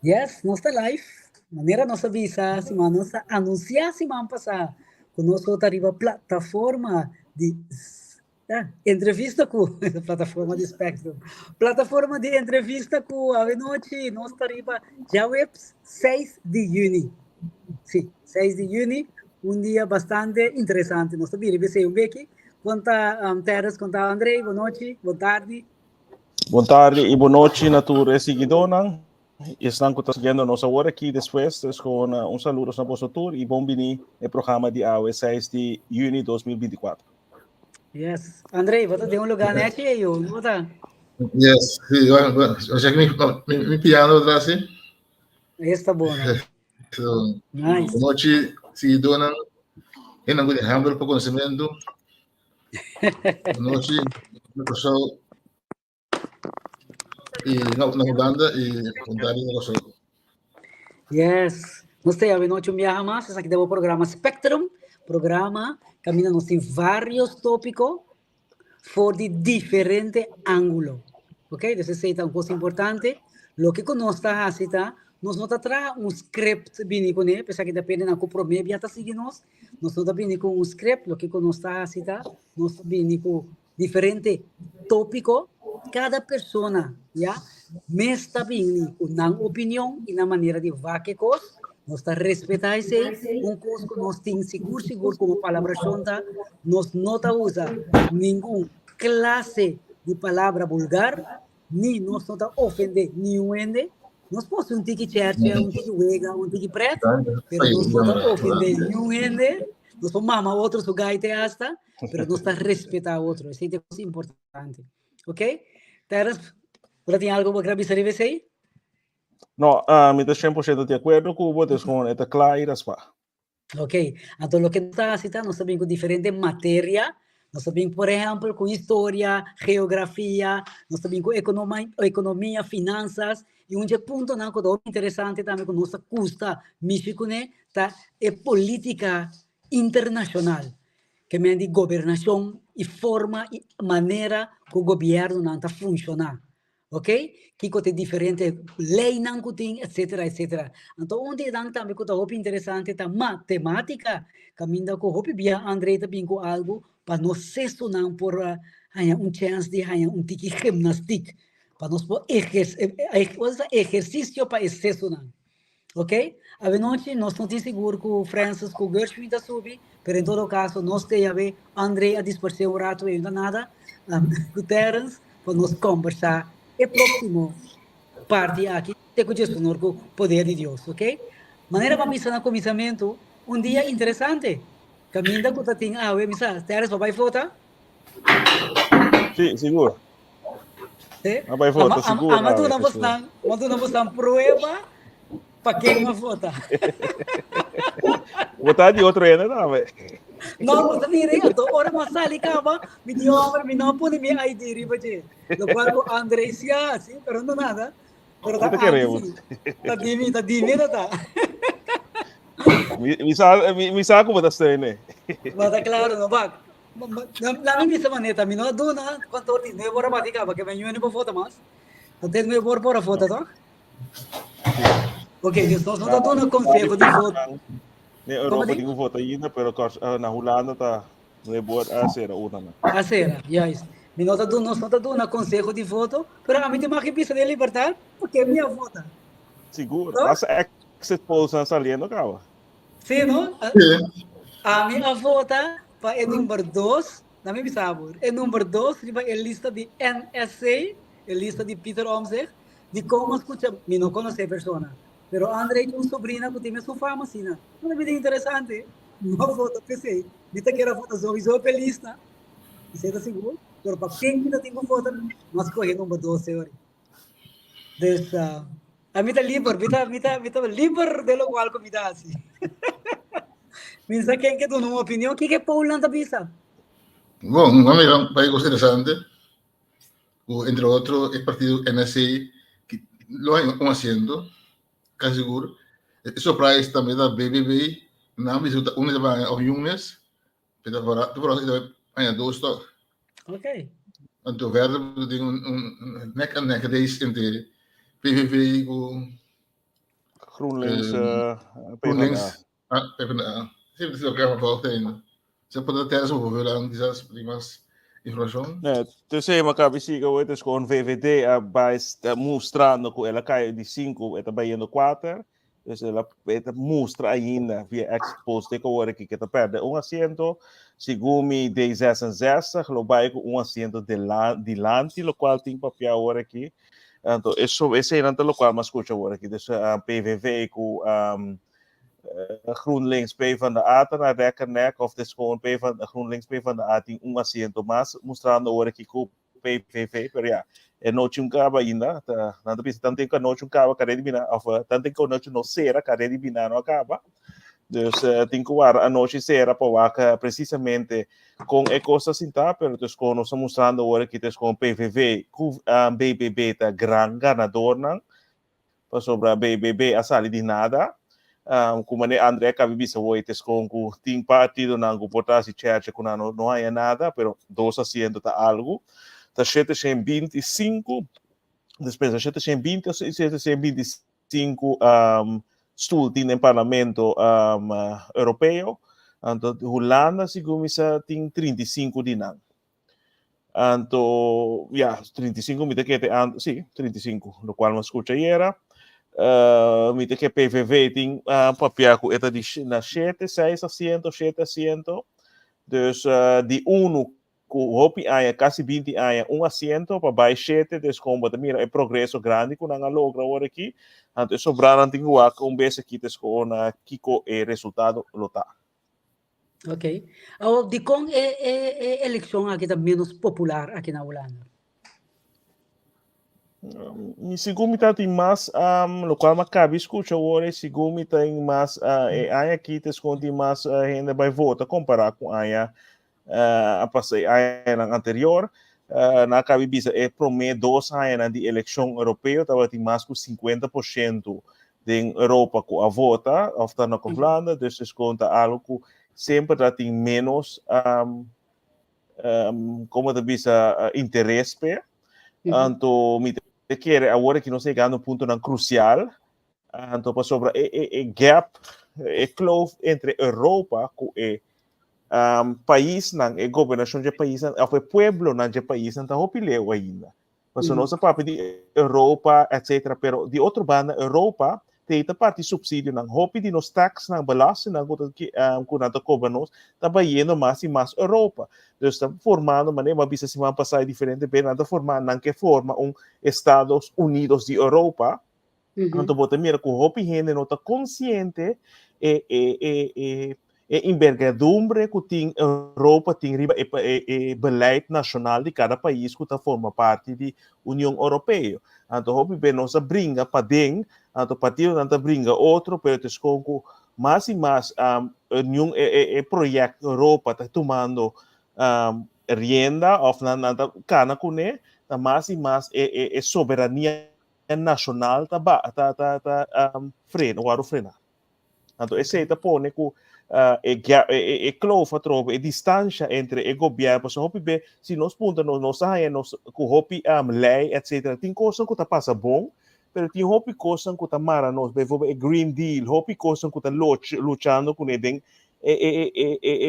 Yes, nós está live. Maneira nossa visa, se nossa anunciar semana passada, que nós arriba plataforma de entrevista com a plataforma de Spectrum. Plataforma de entrevista com a noite, nós arriba já web 6 de junho. Sim, 6 de junho, um dia bastante interessante. Nós também recebemos aqui. Conta Teres, conta Andrei, boa noite, boa tarde. Boa tarde e boa noite na tua seguidora. Estão seguindo a nossa hora aqui depois, com saludo na vossa tour e bom vinir no programa de AOE 6 de junho de 2024. Yes. Andrei, você tem lugar net aí, eu vou dar. Yes, eu já me piano atrás, sim. Está bom, né? So, Nice. boa noite, seguidora. Eu não vou deixar para conhecimento. Boa noite, pessoal. E na banda e contar no pessoal. Yes. Nós temos a noite mais, esse aqui é o programa Spectrum, programa caminha nos tem vários tópicos por de diferente ângulo. Ok? Então, essa é uma coisa importante. Lo que nós está haciendo, nós não traz script bem com ele, apesar que depende na compromisso já está seguindo nós não bem com script, lo que nós está haciendo, nós bem com diferente tópico, cada pessoa, já, me está bem com uma opinião e na maneira de ver que coisa, nós está respeitando isso, coisa que nós temos seguro como palavra junta, nós não usa nenhum classe de palavra vulgar, ni nós não ofender nenhum ende, nós podemos tiki cherche, tiki wega, tiki preto, mas nós não ofender nenhum ende, nós podemos mamar outros lugares hasta, mas nós está respetar outro, isso é coisa importante, ok? Teres, você tem algo para avisar de você? Não, me estou 100% de acordo com você, com esta claro, ok, então o que está haciendo, nós sabemos com diferente matéria, nós sabemos, por exemplo, com história, geografia, nós sabemos com economia, finanças, e um ponto não, que é interessante também com nossa custa, México, né, tá, é política internacional, que é de governação e forma e maneira que o governo não está funcionando. Ok? Que tem diferente lei não tem, etc, etc. Então, onde dan também que é interessante é matemática, caminho com hope bia André também com algo para nós sessionar por chance de tiki gimnastic, para nós exercício para sessionar. Ok? A noite nós não temos seguro que o Francis, que o Gershwin está subir, mas em todo caso, nós temos a ver André a dispersar um rato e ainda nada, com o Terence, para nós conversar. E próximo parte aqui, tem que gestionar com o poder de Deus, ok? Maneira para pensar no começamento, um dia interessante. Caminha que você tem, misa, Terence, vai votar? Sim, seguro. Vai votar, seguro. Mas tu não você prova para quem vai votar. Votar de outro ainda, não, velho. Não, você vira, ora mas ali acaba, me dio homem, me não põe minha ID, riba de. Lo cual com André sim, pero não nada. Pero tá queremos. Tá diminuindo, tá. Me sabe como está né? Mas tá claro, não vai. Na minha maneira, me não duna, quanto ordi, não é bora para cá, porque me não foto mais. Não tem me bora foto, tá? Ok, então nós não duna conselho de foto. Na Europa tem voto ainda, mas na Holanda tá não é boa a ser uma. A ser, yes. Nós não tá dando conselho de voto, mas a mim tem uma pista de liberdade, porque é minha voto. Seguro. Essa exit polls estão saliendo, cara. Sim, não? A minha vota é número 2, na minha sabor. É número 2, é a lista de NSA, a lista de Peter Omtzigt, de como escuta, eu não conheço a pessoa. Pero André tem uma sobrinha que tem sua fama, assim, não é bem interessante. Uma foto, pensei, dita que era foto só pela lista. Você está seguro? Pero para quem ainda tem uma foto, nós corremos número 2, senhor. A mim está livre, me tá livre de lo qual me dá assim. Pensa quem que dá uma opinião, o que é Paul Landa pensa? Bom, vamos ver um país interessante. Entre otros, el partido NSI, que lo están haciendo, casi seguro. Eso price también da BBB, não me resulta uma vai ao Yunes, pero para que vai a dois toch. Ok. Então verder tem neck and neck race entre PVV GroenLinks, PvdA. GroenLinks, PvdA. Sí, es lo que vamos a hacer. Se puede tener su popularidad, quizás, primas información. Nee, dus é Maccabi siga hoje, dus com VVD vai mostrando que ela cai de 5 eta vai indo 4. Dus ela mostra ainda via exposto que agora que está perde assento, Sigumi de 66, lo vai com assento delante, lo qual tem papel agora aqui. Então, esse é o qual mas escuta agora aqui, dus PVV com GroenLinks PvdA na Rekkernek of dus gewoon GroenLinks PvdA tem assento mas mostrando agora aqui com PVV, pero ja, não tinha cabo ainda, não tem tanto que não tinha cabo carreira de binar, of tanto que não tinha cera carreira de binar não acaba, dus tem que ver a noite cera para precisamente com a coisa assim tá, pero dus com nós mostrando agora que dus com PVV, com BBB tá grande ganador não, para sobre a BBB a sair de nada. Como André Cabibisa hoje com tem partido na reportagem church que não há nada, pero 2 asientos tá algo. Tá 725, despensa 720 ou 725 stoel tem no Parlamento Europeu. Então, Holanda, segundo tem 35 de não. Então, 35 me que sim, 35, no qual nós escuta era. Me que PVV tem papel com eta na 7, 6 asientos, 7 asientos. Dus de 1 com hopi há quase 20 há assento para baixo 7, dus como mira é progresso grande com a logra agora aqui. Então sobraram tem o vez aqui dus com Kiko é resultado lotar. Ok. De com eleição aqui tá menos popular aqui na Holanda. Segundo tem mais local Maccabi escuta agora, segundo tem mais aqui dus com tem mais gente vai votar comparar com a passei ano anterior na Cabibisa é prometo 2 anos de eleição europeia estava tem mais que 50% da Europa com a vota ofta na Holanda, dus conta algo que sempre tem menos como te bisa interesse então me quer agora que não sei ganhando ponto não crucial então para sobre gap clove entre Europa com país não é governação de país não é pueblo não de país não está opileu ainda mas nós a parte de Europa etc pero de outro banda Europa tem a parte subsídio não hopi de nos tax não belasting não que quando governos está baiano mais e mais Europa então está formando maneira bisa se vai passar diferente bem nada formar não que forma Estados Unidos de Europa então bota mira com hopi gente não está consciente envergadura que tem Europa tem beleid nacional de cada país que está forma parte da União Europeia. Então, hope bem nós brinca para dentro, então partido não brinca outro, pero desconco mais e mais União projeto Europa está tomando rienda of na cana com ele, mais e mais soberania nacional tá freno, o frenar. Então, esse é põe que clova tropa a distância entre o governo, porque hopi be se nós ponta nós saia nós com hopi lei etc tem coisa que tá passa bom, pero tem hopi coisa que tá mara nós be Green Deal, hopi coisa que tá lutando com ele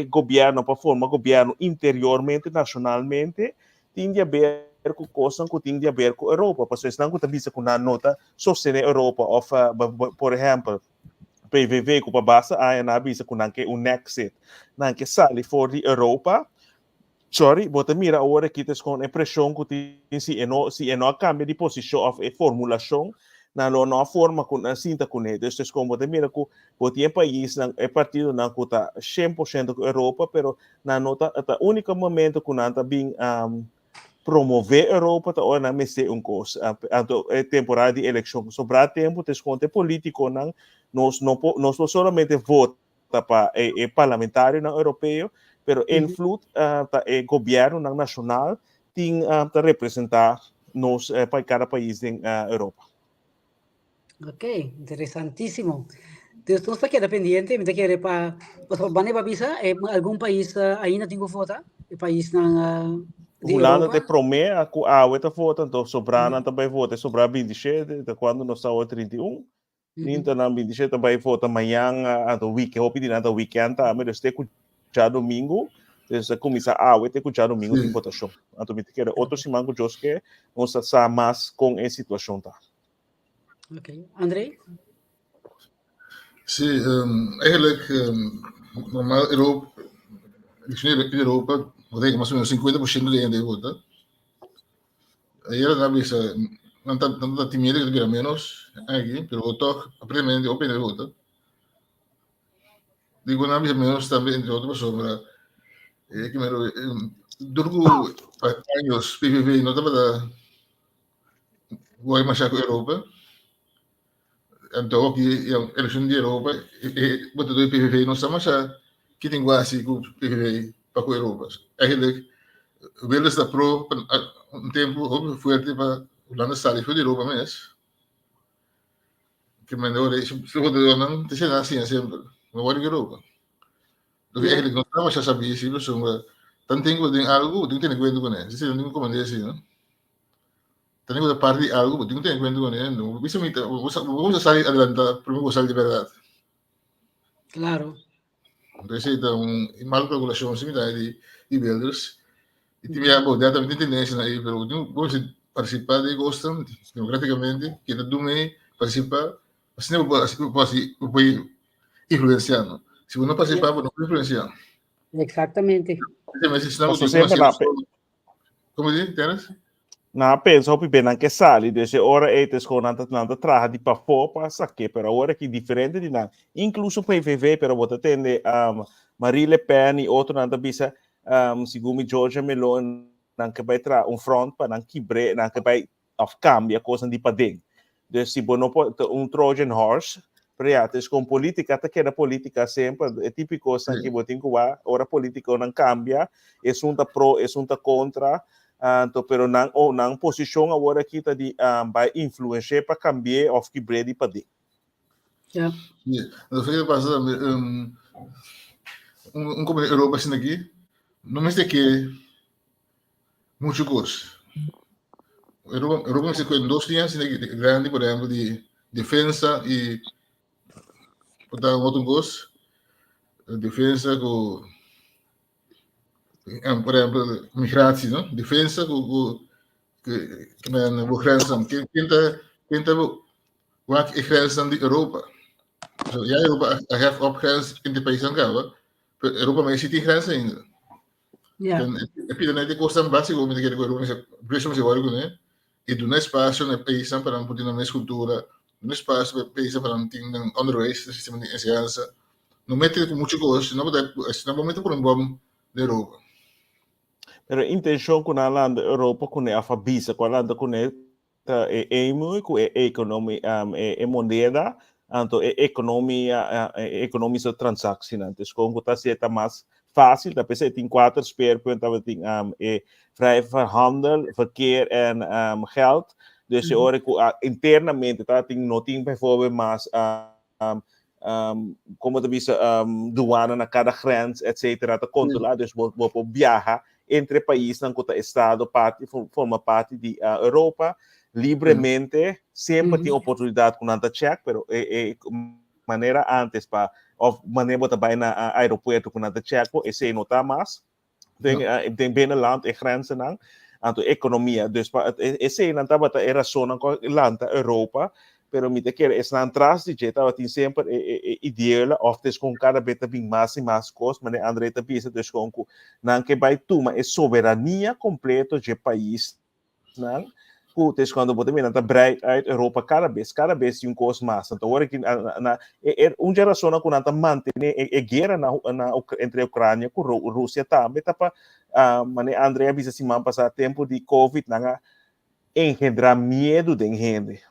governo para formar governo interiormente nacionalmente tem de haver com coisa que tem de haver com Europa, porque senão que tá vista com na nota sostener Europa of por exemplo PVV com a base na bisa com nanke exit nanke sali for the Europa sorry bota mira agora que tes com a pressão que tem se não cambia de posição of formulação na nova forma com a cinta com ele destes como bota mira que botia país na partido na que tá 100% com Europa pero na nota a única momento que não tá bem promover Europa tá ora me se coisa a temporada de eleição sobrar tempo tes com político não nós não somente vota para o parlamentário europeu, pero influye o governo nacional tem para representar nos para cada país da Europa. Ok, interesantísimo. Entonces, tú estás queda pendiente, me te quiere para van a visa algum país ainda tem que votar, o país na Holanda te promete que a outra vota, então sobrando também vota, sobrar 27, de quando nós está 31. Então, na 27 vai voltar amanhã, ato weekend, hopi din ato weekend, mas este já domingo, desde começar este já domingo tem votação. Então, me quero outro semana que eu que nós está mais com essa situação tá. Ok, André? Sim, eigenlijk normaal Europa, in Europa, wat denk ik, maar zo'n 50% de gente vota. Ayer la visa, tanta timidez que tuviera menos aquí, pero votó aparentemente open el voto. Digo, una vez menos también entre otras personas, que me durgo años PVV no estaba voy más a Europa. Então, aqui, a eleição de Europa, bota do PVV, não está mais a que tem quase com o PVV para a Europa. Eigenlijk, wil is dat pro, tempo, forte para o lado sair de Europa mesmo. Que melhor é, se você não, te chega assim, sempre, não vai de Europa. Então, eigenlijk, não está mais a saber se você tanto tempo tem algo, tem que ter cuidado com ele. Se você não tem como dizer assim, não? Tengo que parte algo, tengo que tener cuenta con él. ¿No? Vamos a salir adelante, primero vamos a salir de verdad. Claro. Entonces, está una mala calculación similar de builders. Y tiene ya, pues, también tendencia ahí, pero vamos a participar de Gostam democráticamente, que tú me participar, así no puedo influenciar, ¿no? Si uno participa, pues no puede influenciar. Exactamente. ¿Cómo dices, Tienes? Na pensa op bem que sali, desse hora etes com nanta traja de para fora para saque, pero agora que diferente de não, incluso PVV, pero bota tende Marie Le Pen e outro nanta bisa segundo Georgia Meloni, não que vai tra front para não quebre, não que vai cambia coisa de para dentro. Dus se bono Trojan horse, preates com política, até que a política sempre é típico assim que botin que ora política não cambia, é sunta pro, é sunta contra. Pero nang posisyon agora kita di vai influenciar para cambiar of que bredi para di. Yeah. No sé qué pasa como Europa sin aquí, no me sé que mucho cosa. Europa se con 2 días sin aquí grande, por ejemplo, de defensa y por otro cosa, defensa con por ejemplo, migratie, no? Defensa que men begrenzen. Quinta waar ik grenzen die Europa. So, ja, Europa heeft op grens in de países gaan, Europa maar zit die grenzen in. Yeah. Heb je dan net de kosten básico om te kijken Europa is preço mais igual né? E do espaço no país para não poder na cultura, no espaço para país para não ter underways sistema de enseñanza. No mete muito coisa, não pode, não momento por bom de Europa. Pero intenção com a landa Europa com a fabisa, com a landa com com economia, moneda, então economia transação, antes com o tá certa mais fácil, da pessoa tem 4 speerpunten, we tem vrij handel, verkeer en geld. Dus je hoort internamente, dat tem não tem bijvoorbeeld mais como te diz, douane na cada grens, etc. te controlar, dus vou viajar entre países, não conta estado, forma parte de Europa, livremente, sempre tem oportunidade com anta check, pero maneira antes para of maneira também na aeroporto com anta check, esse não tá mais, tem binnenland e grenzen não, então economia, dus esse não tá bata era zona com land Europa, pero me te quer es na atrás de jeta tem sempre ideal of des com cada vez tem mais e mais coisas, mas André te pensa des com não que vai toma é soberania completa de país, não des quando você vê na breed uit Europa cada vez tem coisa mais, então agora que na geração com nanta manter guerra entre Ucrânia com Rússia também tá para mas André avisa se man passar tempo de Covid não engendrar medo de gente.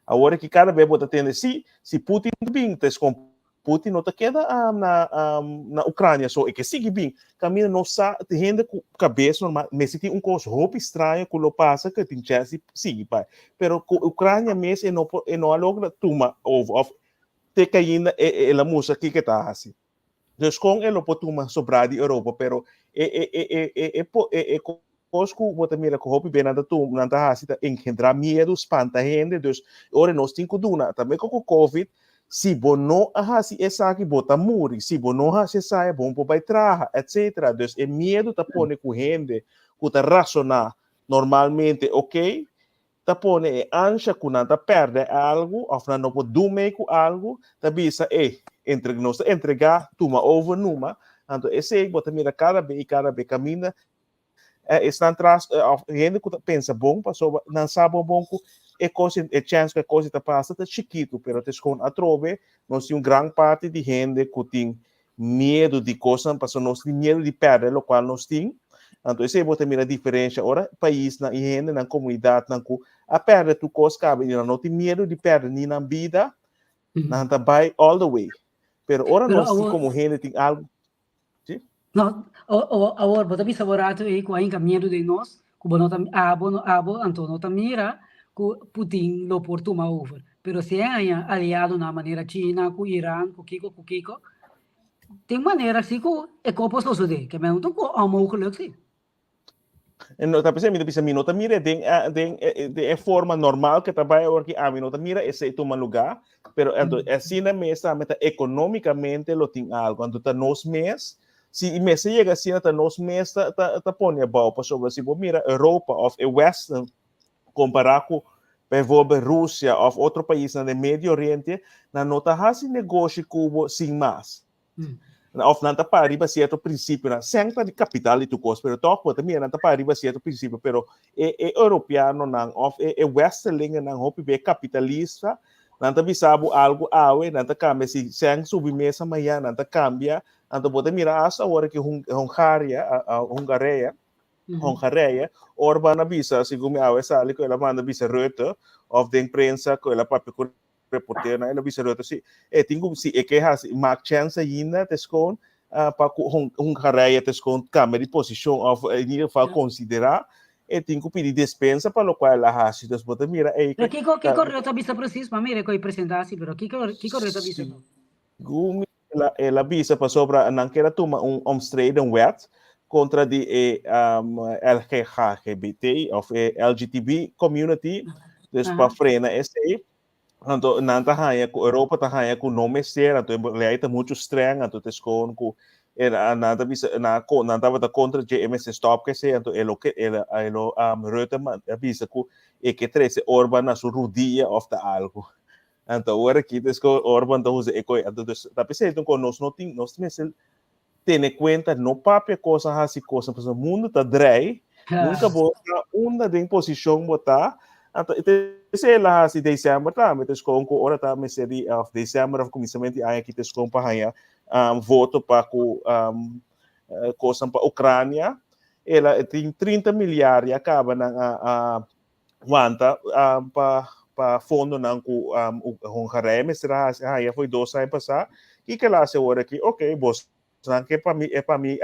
Agora que cada vez você tem se Putin bem, com Putin não te queda na Ucrânia só é que sigue bem, caminho não sa te rende com cabeça normal, mas se tem coisa roupa estranha que lo passa que tem chance sigue pai, pero com Ucrânia mesmo não logra tuma of te caindo ela música que tá assim. Dus com ela pode tuma sobrar de Europa, pero Cosco, bota mira que hopi bem nada tu, nada hasita engendrar medo, espanta gente, dus ora nós tinha duna, também com o Covid, se bo não hasi essa aqui bota muri, se bo não hasi sai bom para vai traja, etc. Dus é medo tá pone com gente, que tá racionar normalmente, ok? Tá pone ancha que nada perde algo, ou não pode dormir com algo, tá bisa entregar tuma over numa, então esse aí bota mira cada vez caminha estão atrás, gente que pensa bom, passou, não sabe bom, é chance que a coisa está passando, está chiquito, mas te com a trove, nós temos grande parte de gente que tem medo de coisas, passou nós temos medo de perder, o qual nós temos, então esse é a diferença, ora, país, na gente, na comunidade, a perder tu coisa, cabe, não tem medo de perder nem na vida, não está by all the way, mas ora nós temos como gente, tem algo. No, agora, bota bisa barato e com ainda medo de nós, que bonota abo, Antonio mira, que Putin lo portuma over. Pero se é aliado na maneira China, com Irã, com Kiko, tem maneira assim que é composto de, que mesmo então com mogelijk sim. No, tapi saya bisa minota mira de forma normal que trabalha aqui a minota mira esse toma lugar, pero assim na mesa meta economicamente lo tem algo, então tá nos mês se mesa chega assim tá nos mês tá põe a bal para sobre se mira Europa of a Western comparar com bijvoorbeeld Rússia ou outro país no Médio Oriente, na nota hasi negócio cubo sem mais. Of nanta pariba certo princípio na sempre de capital e tu cost, pero toco também nanta pariba certo princípio, pero europeano não of westerling não hopi be capitalista, nanta bisabo algo awe, nanta cambia se sem submesa amanhã, nanta cambia, nanta bota mira asa hora que Hongarije, Orbán avisa, segundo a sali que ela manda visa Rutte, of de imprensa que ela própria reporter na ela visa Rutte, se tenho se que has mark chance ainda tescon para Hongarije tescon câmera de posição of em geval considerar tenho que pedir dispensa para o qual ela has das bota mira que correto visa preciso, mas mira que apresentasse, pero que correto visa. Gumi ela visa para sobra não quer tomar omstreden wet contra de LGBT of LGTB community, dus para frenar esse então nanta hanya com Europa tá hanya com nome ser, então lei tá muito estranho, então tescon com era nada bisa nada vai contra GMS stop que se então elo Rutte avisa com que 13 Orbán na sua rodia of the algo. Então agora aqui tescon Orbán tá usa então tá pensando então nós não temos ter conta no papel coisa assim coisa para o mundo tá dry nunca botar uma de posição botar se lá se dezembro tá mas com hora tá mas de dezembro of começamento aí aqui com para voto para com coisa para Ucrânia ela tem 30 milhares acaba na wanta para fundo não com Hongarije mas aí foi 2 anos passar que lá se hora aqui ok boss que para mim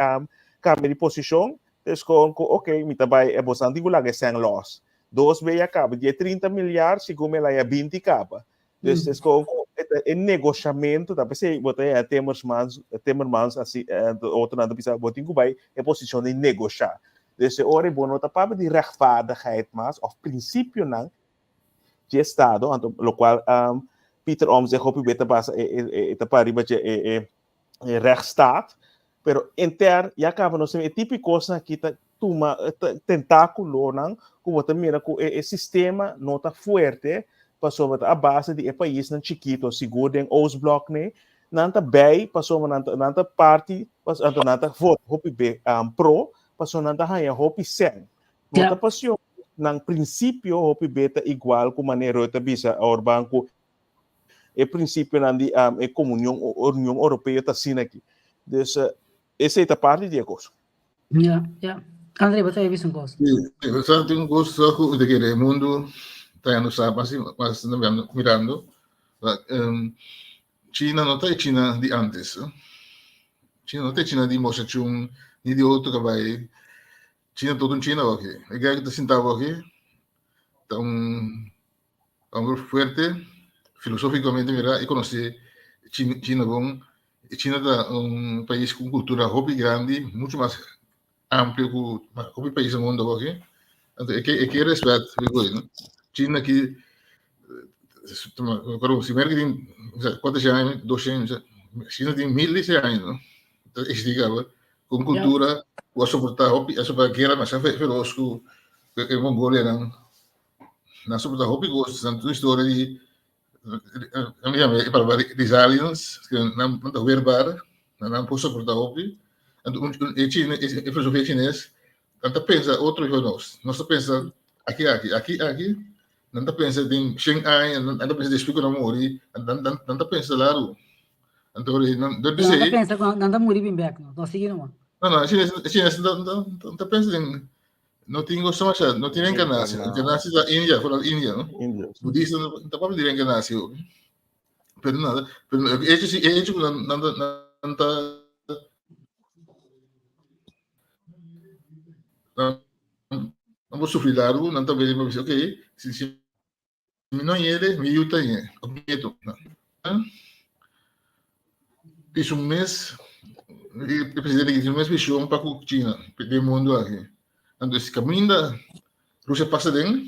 câmera de posição descon ok me trabalha é bastante gula sem loss 2 vezes acaba de 30 milhares segundo ela é 20 acaba descon é negociamento tá pensei botar Timmermans assim outro nada bisa botar que vai é posição de negociar desse hora bom nota para de rechtvaardigheid mas of princípio não de estado então o qual Peter Omtzigt hope beta passa tá para riba rechtsstaat, pero inter ya acaba no se tipo coisa que tá toma tentáculo não como também com o sistema não tá forte para sobre a base de país não chiquito seguro em Oostblok né não tá bem para sobre não tá parte para não tá voto hope be pro para sobre não tá ganha hope sem não tá passou não princípio hope beta igual como maneira tá bisa Orbán com o princípio de comunhão União Europeia está assim aqui. Então, essa é a parte de coisa. André, você tem visto um gosto? Sim, eu tenho um gosto de que o mundo está no sabe assim, mas mirando, China não está China de antes. China não está China de Mao Zedong, nem de outro que vai. China todo China aqui. É que está sentado aqui, está grupo forte. Filosoficamente, mira, eu conheci China bom. China é um país com cultura hobby grande, muito mais amplo com o país do mundo aqui. Então, é que respeito, né? China que se merca tem quantos anos, 200, China tem 1.000 anos, não? Então, esticava com cultura, o a suportar a suportar guerra, mas é feroz que Mongolia não, na suportar hobby gosto, tanto história de para resilience, que não está verbar, não posso suportar hobby. Então, a filosofia chinesa, tanto pensa outro que nós pensa aqui, não pensa em Shanghai, não pensa de explicar no Mori, não pensa lá, então não Nanda sei, pensa, nanda muri bimbeak, não seguindo, mano. não, chinês não pensa em não tem gosto mais, não tem encarnação, encarnação da Índia, fora da Índia, não? Índia. Budista não pode ter encarnação, pero nada, pero hecho não vou sofrer algo, não está bem, mas ok, se não ele, me ajuda aí, o medo, fiz mês, o presidente fez mês bicho para a China, do mundo aqui, então esse caminho da Rússia passa dentro,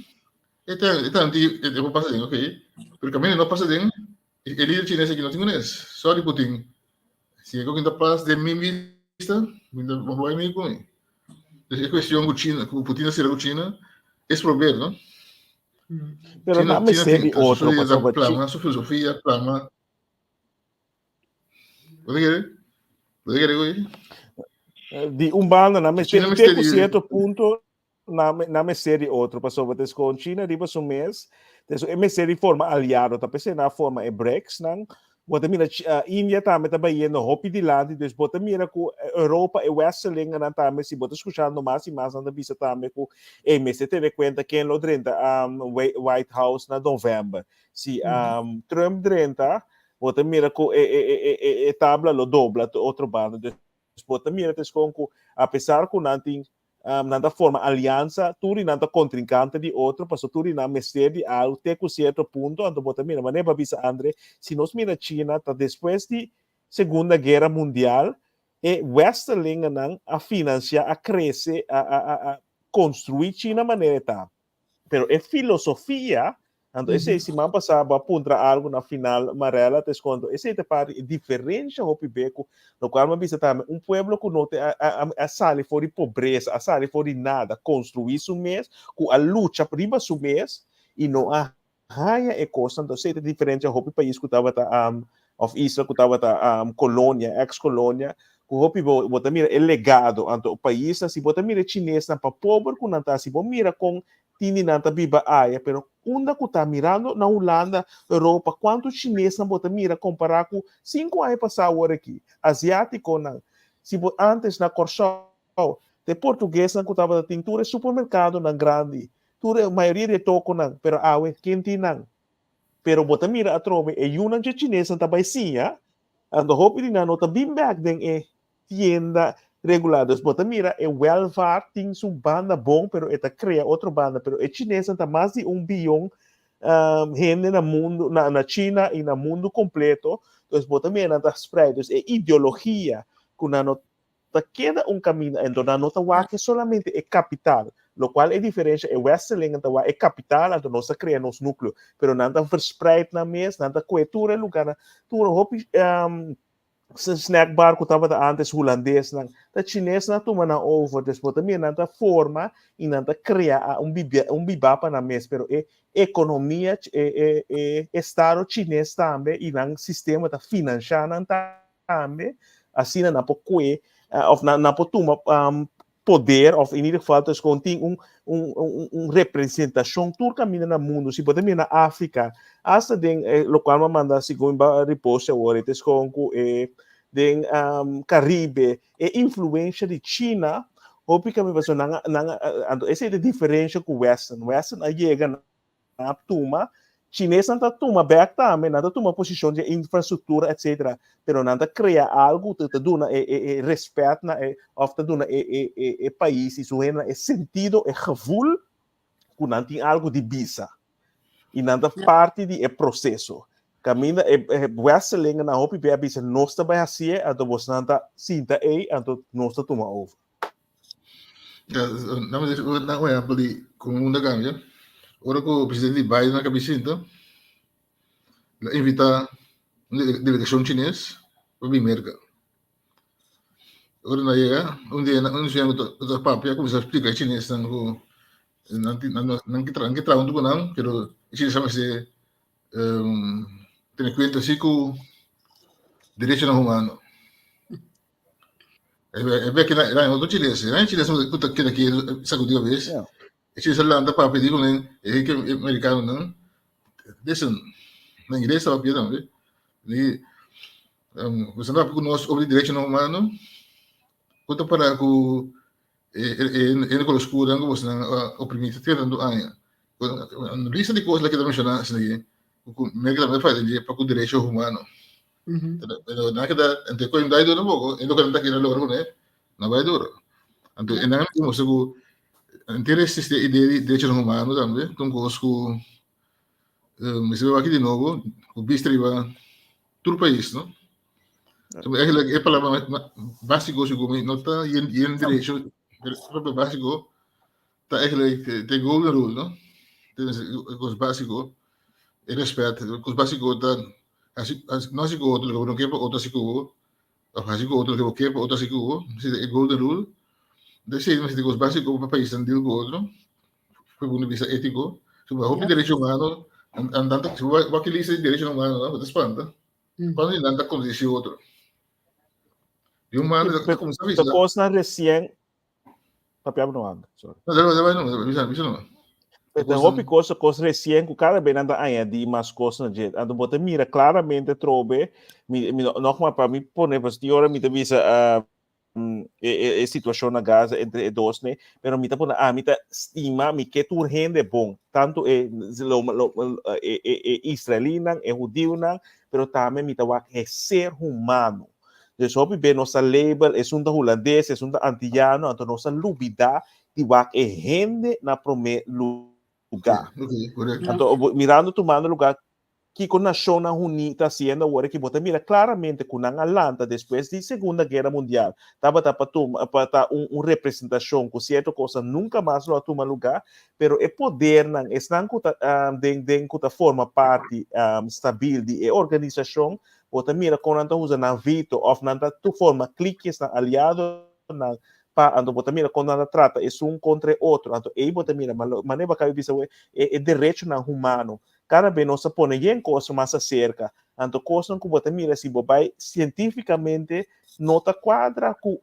então passa dentro, ok, pero o caminho não passa dentro, ele líder chinês aqui não tem mês, só de Putin, se eu ainda passa de mim vista, não vai me comer. É questão com China, com Putin será com China, esse problema, não? Pero China tem a outro, sua plama, a sua filosofia, plama. Pode querer, di umbanda na China tem mistério. certo ponto na série outro passou bates com China riba um mês é série forma aliado tá pensando na forma é BRICS não bota mira Índia também tá bem no hopi de lado depois bota mira com Europa e Western não também se bota escutando mais e mais anda vista também com MS teve conta que no 30 White House na novembro se Trump 30 bota mira com tabla lo dobla outro bando bota mira tes com apesar que não tem nada forma aliança turi nada contrincante de outro passou turi na mestre de algo até com certo ponto então bota mira mas nem para bisa André se nós mira China tá depois de Segunda Guerra Mundial e Western não a financiar a crescer a construir China maneira tá pero é filosofia então esse se man passava apontar algo na final amarela te quando esse te pare diferença o pibeco no qual man bisa também pueblo que não tem a sale for de pobreza a sale for de nada construir su mês com a luta prima su mês e não a raia é coisa então esse diferente o país que estava of Israel que estava colônia ex-colônia que o hopi bota mira é legado então o país se bota mira chinês na para pobre que não tá se bota mira com tini nanta biba aia, pero unda que tá mirando na Holanda, Europa, quanto chinês não bota mira comparar com 5 anos passado aqui, asiático não. Se antes na Corsol, de português não que tava da tintura supermercado na grande, tudo a maioria de toco não, pero awe quente não. Pero bota mira a trome e uma de chinês não tá baicinha, ando hope di na nota bim back den tienda regulados, bota mira, é welfare, tem uma banda bom, pero esta cria outra banda, pero é chinesa, tá mais de 1 bilhão gente no mundo, na China e no mundo completo, então bota mira, tá spreados, é ideologia, que na nota queda caminho, então na nota que solamente é capital, lo qual é diferente, é Western, então é capital, então nós cria nos núcleo, pero nada verspreid na mês, nada coetura, lugar, tudo, hope, sa snack bar ko tava antes holandês nang ta chinês na tuma na over depois também na forma e na cria biba pa na mes pero economia estado chinês também e nang sistema ta financiar também assim na poque of na potuma poder of in ieder geval dus gewoon tem representação tur caminho no mundo se pode na África hasta den local ma manda se go ba repouso agora tes com den Caribe e influência de China hopi kami baso nanga essa é a diferença com Western a chega na tuma chinês não toma back também não toma posição de infraestrutura etc pero não cria algo te duna respeito na of te duna país isso é sentido é gevoel que não tem algo de bisa e não parte de processo caminha Western na hopi be bisa nós também assim então você não sinta então nós toma over Não é ali com o mundo cambia. Ora que o presidente Biden na cabeça então invita uma delegação chinesa para vir mercado. Ora na chega, dia o papo já começa a explicar chinês não que trago tudo não, pero isso chama se tem conta assim com direito humano. É bem que lá no chinês, né? Chinês que daqui sabe de vez. Yeah. Chinês lá anda para pedir com ele que americano não. Listen, na inglês sabe bem também. E você não com nós sobre direito humano, quanto para com ele com os escuros, você não oprimido, tendo aia. Lista de coisas que eu mencionar assim, o mercado também faz para o direito humano. Pero na kita ente ko yung dai do mo ko endo kan ta kira loro ne na vai duro anto enang mo sego interesse este ideia de direitos humanos também então conosco me se aqui de novo o bistriva todo o país não então é palavra básico como nota e direito próprio básico tá tem golden rule não tem os básico e respeito os básico tá nós sigo outro que não quer outro sigo sigo outro que quer outro sigo é golden rule desse mas os básicos para país andil com outro foi um vista ético sobre o direito humano andando o aquele direito humano não espanta quando ele anda com esse outro e humano como sabe isso coisa na recém papel não anda não então hopi coisa recém que o cara bem anda aí de mais coisas de ando bota mira claramente trobe nog maar para mim pôr né porque hora me visa situação na Gaza entre dois né pero me tá pôr me tá estima me que tu rende bom tanto israelina judeu não pero também me tá é ser humano de sopi bem nossa label é um da holandês é um da antillano então nossa lubida de é rende na prome lugar. Então, mirando tomando lugar que com a nação unida haciendo agora que bota mira claramente com a Atlanta depois da Segunda Guerra Mundial estava para representação com certa coisa nunca mais lo toma lugar, pero é poder não estão que forma parte stabil de organização bota mira com anda usa na veto of nanda tu forma cliques na aliado na ando bota mira quando anda trata é um contra outro ando aí bota mira maneira que eu disse é direito na humano cada vez nós põe em coisa mais cerca ando coisa que bota mira se vai cientificamente nota quadra com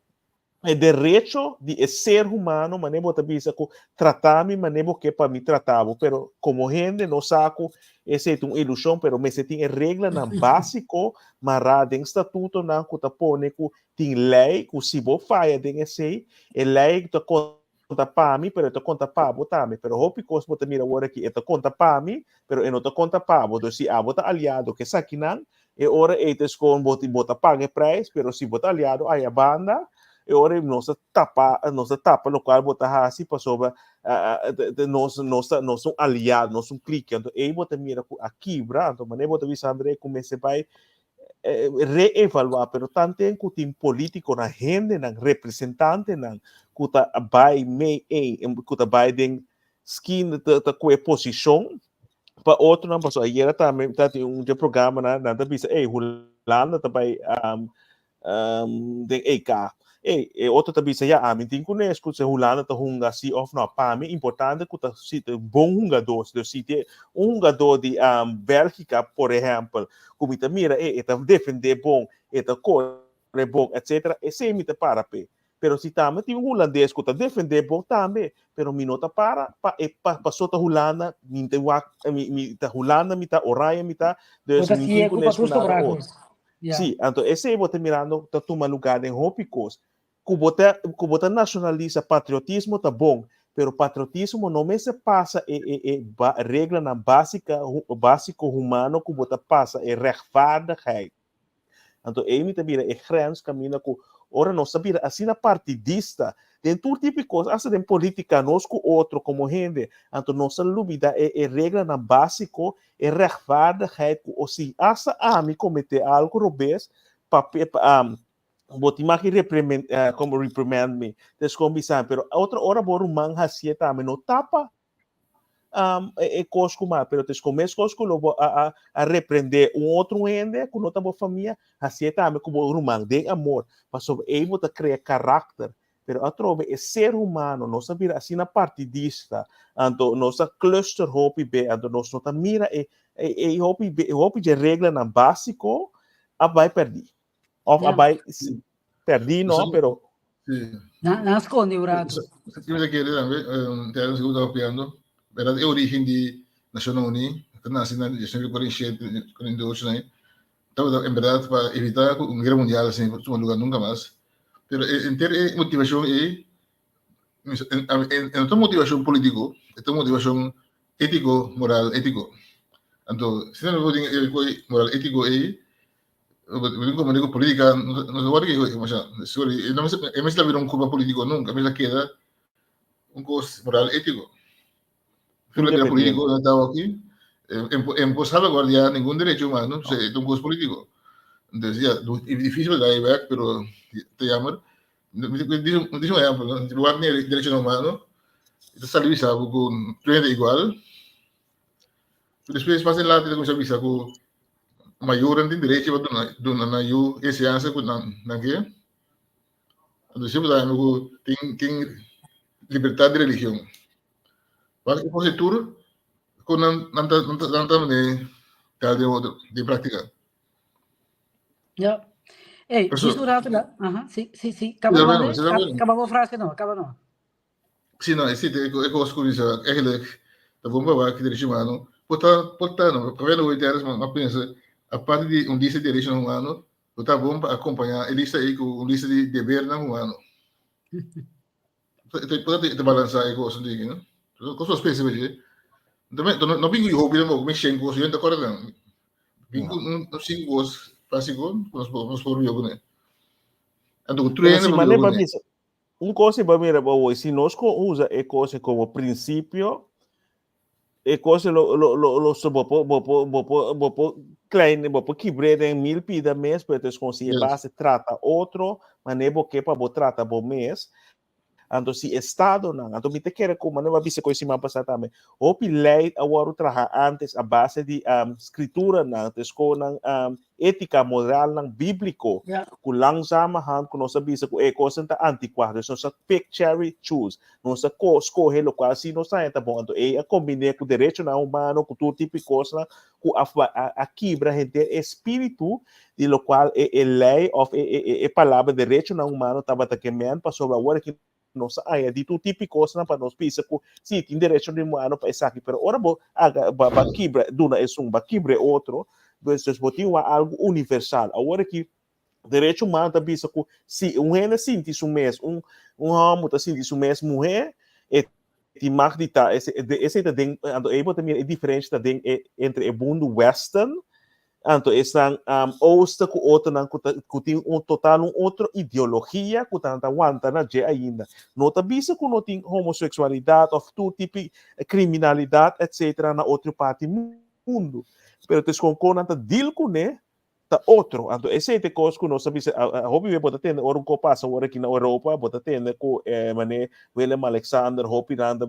é direito de ser humano maneira bota bisa com tratar-me maneira que para me tratava pero como gente não saco essa é uma ilusão pero me se tem regra na básico marada em estatuto na que tá põe que tem lei que se bo faia tem esse é lei que tá conta para mim pero tá conta para botar me pero hope cos bota mira agora aqui tá conta para mim pero não tá conta para botar se bota aliado que saquinan e ora eles com bota paga preço pero se bota aliado aí a banda e ora nossa tapa no qual botar assim para sobre nosso aliado nosso clique então aí bota mira aqui brando maneira bota visa André comece vai reevaluar pero tanto em que tem político na gente na representante na que tá vai que tá vai den skin da com posição para outro não passou aí era também tá tem programa na da visa Holanda também den EK outro também já tem que conhecer se Holanda tá hunga se of não para mim importante que tá se bom hungador se tem hungador de Bélgica por exemplo como tá mira tá defender bom tá correr bom etc esse me tá para pé pero se também tem holandês que tá defender bom também pero me não tá para passou tá Holanda me tá Holanda me tá Oranje me tá dus me tem que conhecer nada sim então esse vou terminando tá toma lugar em Hopicos que nacionaliza patriotismo tá bom, pero patriotismo não me se passa regra na básico humano que bota passa é rechtvaardigheid. Então aí me também é grens caminha com ora não sabia assim na partidista tem todo tipo de coisa assim tem política nós com outro como gente então nossa dúvida é regra na básico é rechtvaardigheid ou se essa me cometer algo robês Boti maki como reprimand me. Des kombisan, pero outra hora boru mang hasieta me no tapa cosco mais, pero tes começo cosco logo a repreender outro ende com outra boa família, assim também como o humano de amor, para sobre able a criar caráter, pero a trove é ser humano, não sabe assim na partidista, ando nossa cluster hopi be, ando nós não mira hopi de regra na básico, a vai perder, ou a vai perder não, pero nasconde un rato. Io mi chiedo también, te hanno seguito copiando, era di origine di Nazioni Unite, internazionale di 1947, con Indochina, en verdad para evitar una guerra mundial, sin lugar nunca más. Pero en motivación en otra motivación político, esta motivación ético, moral, ético. Entonces, si no me moral, ético, como digo, política, no sé what que no me la vieron un curva político nunca, me la queda un curso moral, ético. Pero el político no estaba aquí, en salvaguardar ningún derecho humano, es un curso político. Entonces, ya, es difícil de dar pero te llaman. Dice un ejemplo, en lugar de derechos humanos, está salvizado con pleno igual. Después pasa en la tele con salvizado con mayor en derecho a donar yo ese hace con nadie. Entonces, siempre tiene libertad de religión. Para que pose tour con tanta de práctica. Ja. Hey, Perso- dice un rato la... Ajá, sí. Acaba con frase, no, acaba no. Sì, no, sì, scusa, è che la bomba va che dice umano, portano, per voi terras, ma pensa, a parte di un lista di diritto umano, la bomba accompagna e lista con un lista di dever umano. Potete balanzare le cose, no? Cosa spese perché? Non vengo io, come scengo, io non d'accordo. Vengo un singolo, básico, nos por io con. Ando Pero mané para mí, cosa para mí, si nós usa a coisa como princípio, a coisa lo klein, quebrada em 1000 pida mês, para ter conseguir base trata outro, mas nem porque para trata bom mês. Então, se Estado não, então me te quer como não vai ser coisa semana passada também. O lei agora trabalhar antes a base de escritura não, com ética moral não bíblico, com langzama hand, com nossa bisa com coisa tá antiquada, nossa pick cherry choose, nossa escolher o qual se não sai tá bom, então é combinar com direito não humano, com todo tipo de coisa, com a quebra gente espírito de lo qual é lei of é palavra direito não humano tava tá queimando para sobre agora que nossa área de todo tipo de coisa para nós pensar que sim tem direito de humano para isso aqui, pero ora bo ba quebra duna é ba quebra outro, então botinho algo universal. Agora que direito humano tá pensa que se um ene sente isso mesmo, homem tá sente isso mesmo, mulher é de magdita esse tem também é diferente também entre o mundo western. Então, estão ousta com outra, que tem total outra ideologia, que está aguenta na dia ainda. Não está vista que não tem homossexualidade, ou todo tipo de criminalidade, etc., na outra parte do mundo. Mas, com quando está deal com ele, está outro. Então, esse é o coisa que nós sabemos. A hobby pode ter, ora que passa, ora aqui na Europa, pode ter, com Willem Alexander, hobby, nada,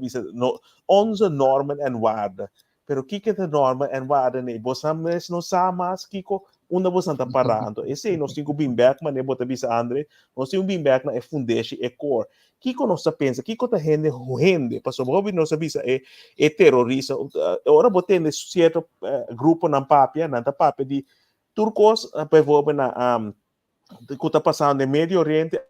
onze normen en waarden. Pero kika de norma en waarde ne bosa mes no samas kiko una bosa ta parando esse nós tinha bem back mas ne bota bisa Andre nós tinha bem back na é fundation é core kiko nós pensa kiko ta rende passou hobby nós bisa é terrorista ora botando certo grupo na papia de turcos por na que tá passando no Médio Oriente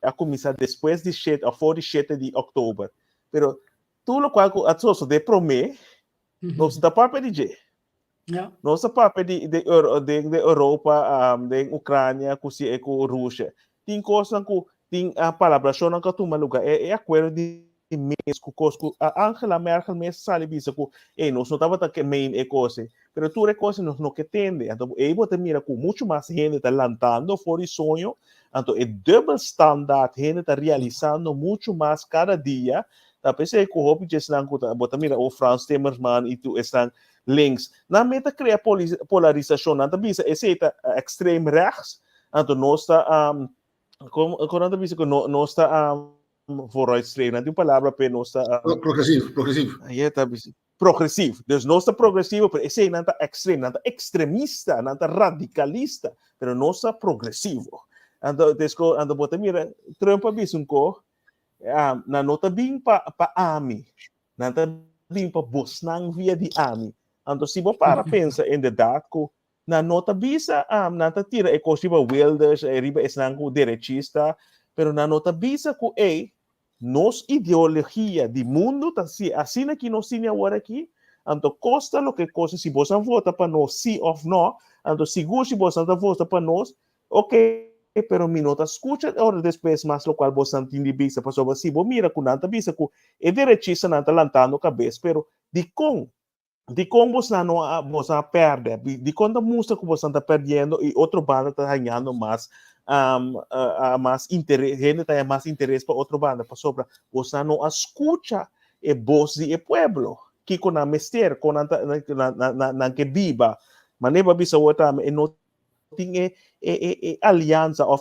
a começar depois de 7 a 47 de outubro pero tudo qual a sosso de promet nossa parte de nossa parte de Europa, de Ucrânia, com Rússia, tem coisa que tem a palavra só não que toma lugar é acordo de mês com a Angela Merkel mesmo sabe isso que nós não estava que main é coisa, mas tudo é coisa não que tende, então aí você mira com muito mais gente está lançando fora de sonho, então é double standard, gente está realizando muito mais cada dia. Tapi saya hoop je slang kuta botamira o Frans Timmermans itu estão links. Na meta criar polarização, na bisa esse extreme rechts, então nós está Quando diz que não está vooruitstrevend, die palavra pe não está Progressivo. aí está progressivo. Dus não está progressivo, pero esse não está extremo, não está extremista, não está radicalista, pero não está progressivo. Ando desco ando bota mira, Trump bisun ko na nota bem pa ami, na nota bem pa bosnang via di ami. Ando se bo para pensa inderdaad ko na nota bisa nata tira e cosiba Wilders e riba esnango derechista, pero na nota bisa ko nos ideologia de mundo tá si assim que nós tinha agora aqui, anto costa lo que costa se você vota para nós sim ou não, anto seguro se você vota para nós, ok, pero mi nota escucha ahora después más lo cual você entende bisa para sobre si bo mira com nanta bisa com é derechista nanta lantando cabeça, pero de com você não você perde, de quando mostra que você está perdendo e outro banda está ganhando mais mais interesse, gente tem mais interesse para outra banda, para sobra, você não escuta a voz do pueblo, que com a mester, com na que viva, mas nem para bisa outra, e não tem aliança ou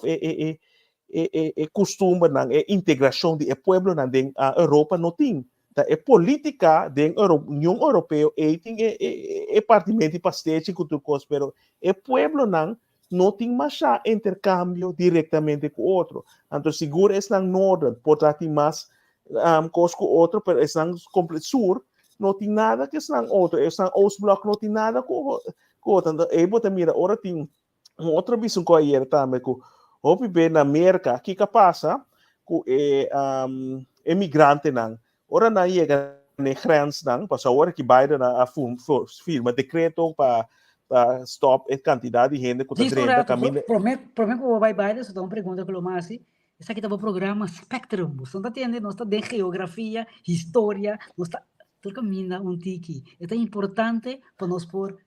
costume, não integração do pueblo na Europa não tem. É política da União Europeia e partimento pastete cultura pero o pueblo não tem mais intercâmbio diretamente com outro. Então seguro é na norte pode ter mais coisa com outro, pero é na completo sul não tem nada que é na outro, é na Oostblok não tem nada com outro. Então aí você mira, ora tem outra visão que aí também com o bem na América que passa com emigrante não. Ora na chega na grens dan, para agora que Biden firma decreto para stop a quantidade de gente que está dentro caminho. Prometo que vou vai Biden, só uma pergunta que eu mais essa aqui tá o programa Spectrum, você está entendendo? Nós está de geografia, história, nós está todo caminho tiki. É tão importante para nós por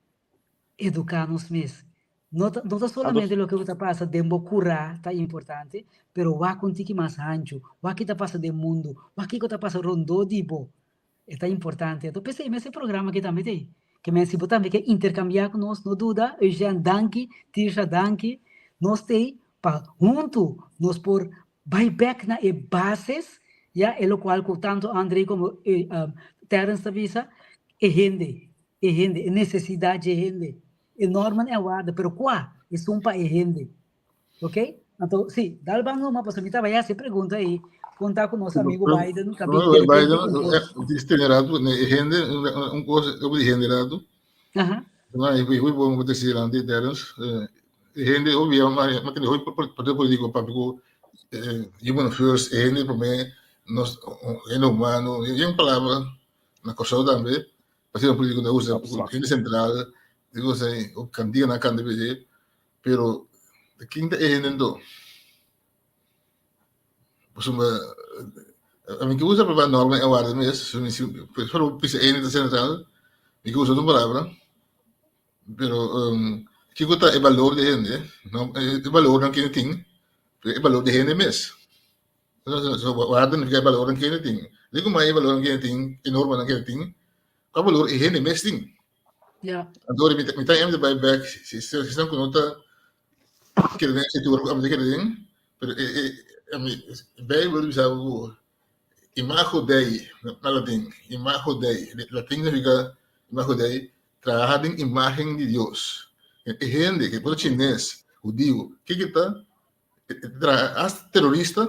educar-nos mesmos. Não é solamente o que está passando dentro do curar, está importante, pero o que tiki mais ancho, o que está passando no mundo, o que está passando rondô tipo, é importante. Então pensei nesse programa que também tem, que me ensinou também que intercambiar com nós, não dúvida, Eugênio Danke, Tisha Danke, nós tem para junto nós por buyback na bases, já é o qual tanto André como Terence avisa, é gente, necessidade de gente. Enorme é guarda, pero qual? É país gente, ok? Então, sim, dá o banco uma possibilidade, vai se pergunta aí, contar com nosso amigo Biden, também. Biden, degenerado, gente, coisa, eu degenerado. Mas eu vou dizer antes, Terence, gente, eu vi mas que eu pode político público, human first, gente, para mim, nós, é humano, e uma palavra na coisa também, para ser um político da usa, gente central. Digo, o candidato na candidato, pero de quinta do, pues a mim que usa para norma é o ar mês, pues para o piso da central, me que usa uma palavra, pero que gota é valor de gente, não é valor não que tem, é valor de gente mês. Então, o ar não fica valor não que tem. Digo mais é valor não que tem, enorme não que tem, qual valor é gente mês tem. Ja. Door met de buyback, se estão com nota que ele se tu a dizer que pero Bíblia diz algo imago dei, na latim, imago dei, latim significa imago dei, trabalhar em imagem de Deus. É gente que por chinês, judío, que está terrorista,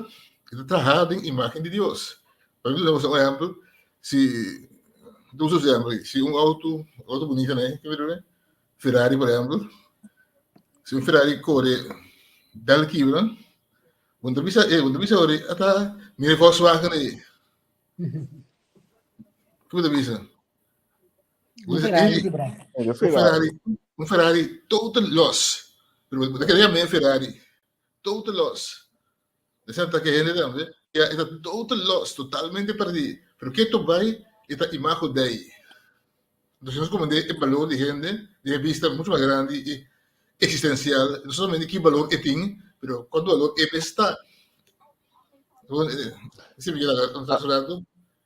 que está trabalhando em imagem de Deus. Por exemplo, se dos exemplos, se auto bonito, né? Ferrari, por exemplo, se Ferrari corre dal quebra, quando bisa ore, até mire Volkswagen aí. Como bisa? Um Ferrari total loss. Pero daquele mesmo Ferrari total loss. De certa que gente também, é total loss, totalmente perdido. Pero que tu vai esta imagen de ahí. Entonces, nos como el valor de gente, de vista mucho más grande y existencial, no solamente qué valor que tiene, pero cuánto valor que está. Esse me queda rato,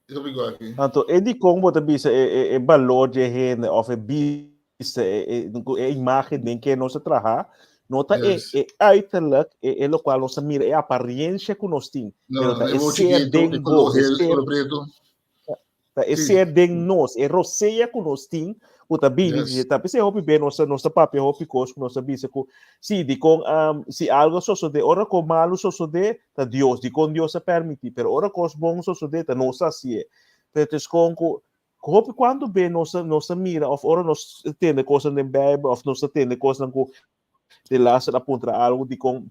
isso me igual aqui. Então, é de como você diz, é valor de gente, ou é vista, é imagem de que nós trabalhamos, Nota Yes. uiterlijk, lo qual nós mira é a aparência que nós temos, pero No, tá é é muito ser chiquito, den é nós, color é redes, ser color preto. tá é Sim. ser den nós, é roceia que nós temos, o tá bem, Yes. tá pensei hopi bem nossa papel hopi cos que nós sabia que se de com se algo sucede, ora com malo sucede, tá Deus, de com Deus a permitir, pero ora cos bom sucede, tá nós assim, pero tes com hopi quando bem nossa mira, of ora nós tende coisa na Bíblia, of nós tende coisa com de laatste apunta algo de com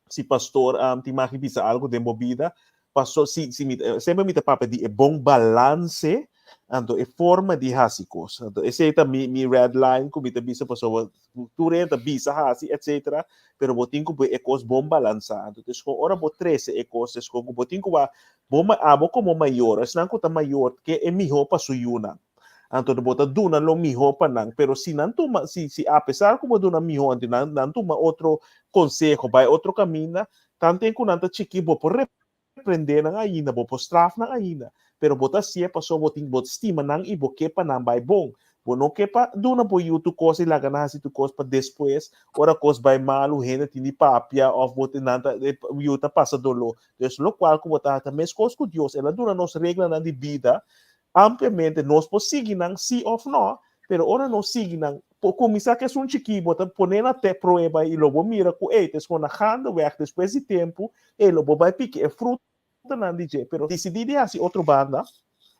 si pastor ti maki bisa algo de movida pastor sempre me papa de bom balance ando e forma de hasikos ando esse é mi red line ko mita bisa pastor tu renta bisa hasi etc pero botin ko e cos bom balançado então com ora bo 13 e cosas com botin ko ba bom abo como maior as nan ko ta maior que é miho pa suyuna anto bota duna lo miho panang pero si nantuma si a pesar como duna miho anti nantuma outro consejo vai outro caminho tanto em kunanta chiki bo por repreender nang ainda bo por straf nang ainda pero bota si é passou boting bot estima nang ibo que panang vai bom bo no que pa duna bo yutu coisa e laga na tu coisa pa depois ora coisa vai malo renda tini papia of botin nanta yuta passa dolo então lo qual como tá também coisa com Deus ela duna nos regla na de vida ampliamente nós podemos sim ou não, pero ora nós seguimos começar que é chiquinho, bota poner na te prueba e logo mira que eites com a hand weg depois de tempo e logo vai pique é fruta na DJ, pero decidir assim outra banda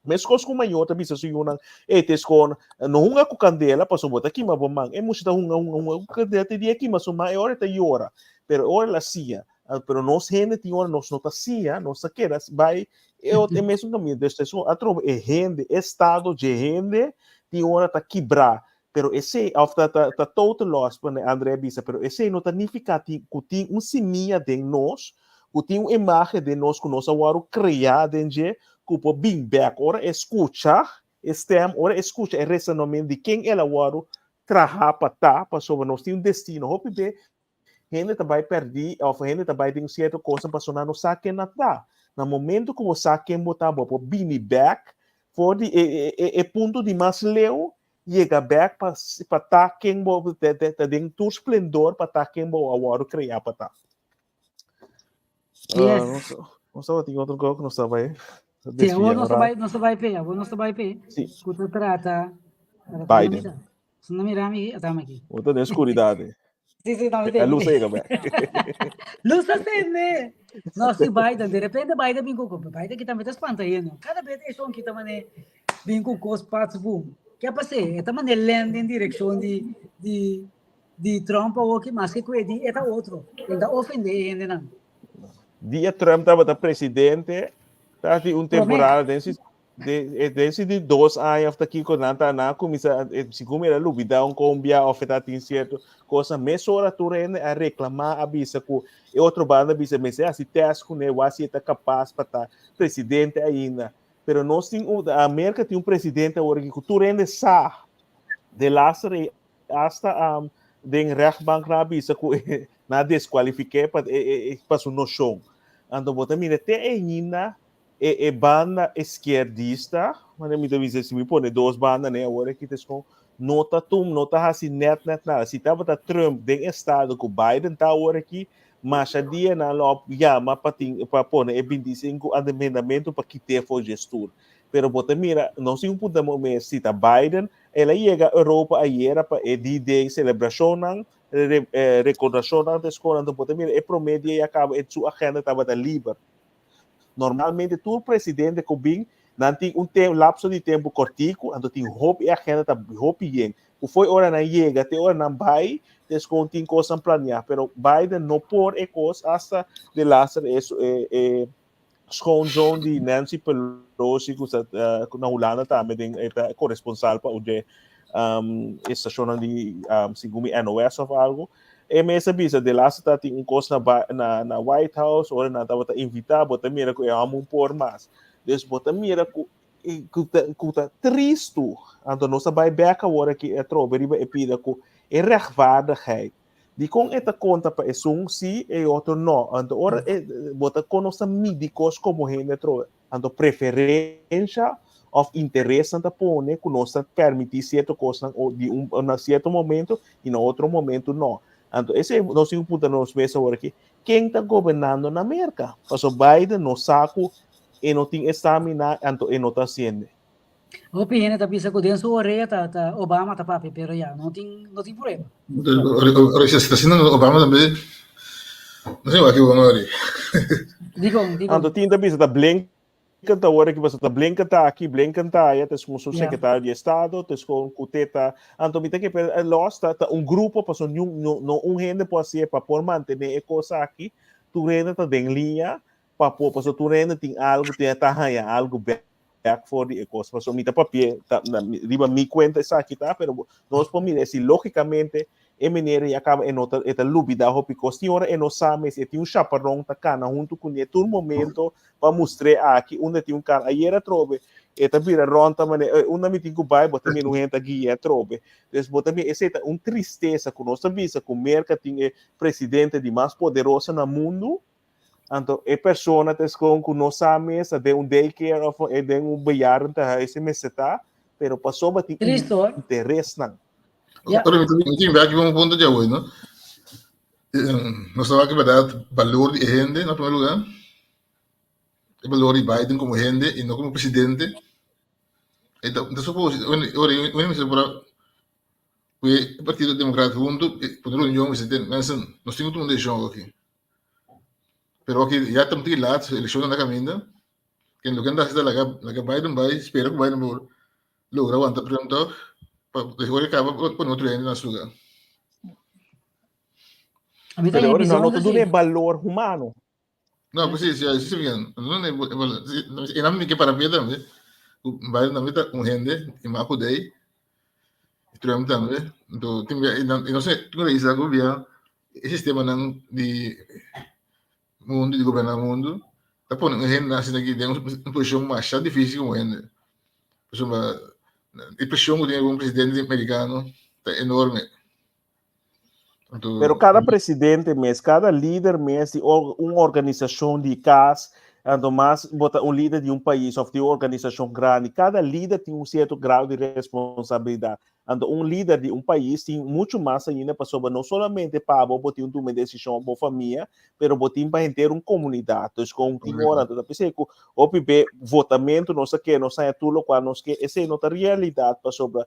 mas coisa com maior também se suyo eites com não hunga com candela passou bota aqui mas bom é muito hunga candela te dia aqui mas o maior é te hora pero ora la sia pero nós gente tem hora nós nota sia nós queira vai é mesmo caminho deste a trova é rende estado de rende tem hora tá quebrar pero esse after tá total loss para André Bisa pero esse não tá significa que tem semilla de nós que tem uma imagem de nós que nós agora criar dentro que po bem back ora escuta estem ora escuta é resonamento de quem ela agora trabalha para sobre nós tem destino hope be gente também perdi ou gente também tem certa coisa para sonar no saque na tá no momento que você saque botar para bini back for de ponto de mais leu chega back para tá quem bo tem tu esplendor para tá quem bo agora criar para tá Yes. não sei tem outro gol que não sabe Sí, vos no se va a pe, vos no se va a pe. sim Kuta trata. Biden Sunda mira mi, atama aqui. outra da escuridade Sí, no me é luz aí tem. back Luz acende. No, si Biden, de repente Biden vem com Biden que também tá espantando. Cada vez é som que também vem com os parts boom. Que é para ser, é também lendo em direção de Trump ou que mais que coede, é outro. Ainda ofender ainda não. dia Trump estava da presidente tá temporada desse de 2 anos aqui com nanta na comissa se como era lubida combia oferta tem certo coisa mesora tu a reclamar avisa que e outro banda avisa mas assim teste com né o está capaz para estar presidente ainda pero nós tem a América tem presidente agora que tu rende sa de laster hasta den rechtbank na avisa que na desqualifique para su noção ando bota mira te ainda banda esquerdista, mas me deve se me põe duas bandas né agora que tem com nota assim net nada se tava da Trump den estado com Biden tá agora aqui mas a dia na lo llama para pôr 25 amendamento para que ter for gestor pero bota mira não se ponto momento se tá Biden ela chega a Europa aí era para D-Day celebração recordação da escola então bota mira promédio e acaba sua agenda tava da livre normalmente tu presidente que bem nanti lapso de tempo cortico então tem hope e agenda tá hope bem o foi hora na chega até hora não vai descontin coisa planear pero Biden não por coisa hasta de last isso schoonzoon de Nancy Pelosi que na Holanda também é corresponsal para o de estação de segundo NOS ou algo mesmo bisa de lá está tem coisa na White House ou na tava invitar bota mira que é por mais des bota mira que tá triste então nossa vai back agora que é trobe é pida que é rechtvaardigheid de com esta conta para um sim e outro não então ora bota com nossa médicos como gente trobe então preferência of interesse anta pone que nossa permitir certa coisa de certo momento e no outro momento não Então, esse é o nosso ponto nos vê agora aqui. Quem está governando na América? Porque Biden no saco e não tem estamina, então e não está sendo. O PN tapi sa ko din so ore ta Obama ta papi pero ya no ting problema. Ahora se está haciendo Obama también. No sé, aquí vamos a ver. Digo. Então, tinha bisa tá Blinken tá hora que você tá Blinken tá aqui, Blinken tá aí, tá com o secretário de Estado, tá com o Teta. Então, me tem que lost tá grupo para só não gente pode ser para por manter a coisa aqui, tu renda tá em linha para só tu renda tem algo tem algo back for the coisa, para só me tá papel, tá riba me conta isso aqui tá, pero nós por mim se logicamente e maneira e acaba em outra esta lúbida porque senhora e não sabe se tem chaparrão tá cana junto com ele todo momento para mostrar aqui onde tem cara aí era trobe eta vira ronta mane uma me tem que vai botar me no renta aqui é trobe des botar me essa tristeza com nossa visa com merca tem presidente de mais poderoso no mundo então é pessoa que não sabe se de daycare ou de bailar tá esse mês tá pero passou bater interesse não. Pero me tengo que ver un punto de hoy, ¿no? No estaba que verdad valor de gente, en primer lugar, el valor de Biden como gente y no como presidente. Entonces, ahora me se por el Partido Democrático junto, por la Unión, nos tenemos un decisión aquí. Pero aquí ya estamos aquí las elecciones en la camino, que en lo que anda está la que Biden va, espero que Biden logra aguantar pronto. Después acaba con otro en la ciudad. A mí Pero también no tiene valor humano. No, pues sí, bien. No es que para mí también. Vai na vida com gente, e mais por daí. Trump também. Então, não sei, quando isso governo, esse sistema não de mundo, de governar o mundo, tá pondo gente nascendo aqui dentro uma posição mais difícil como gente. Por exemplo, a pressão que tem um presidente americano tá enorme. Pero cada presidente mês, cada líder mês de uma organização de casa, então mais bota líder de país ou de uma organização grande, cada líder tem certo grau de responsabilidade. Então líder de país tem muito mais ainda para sobre não somente para botar uma decisão para a família, mas botar para ter uma comunidade. Então com tem hora, então pensei que o PB votamento não sei que, não sei tudo qual não sei que, essa é outra realidade para sobre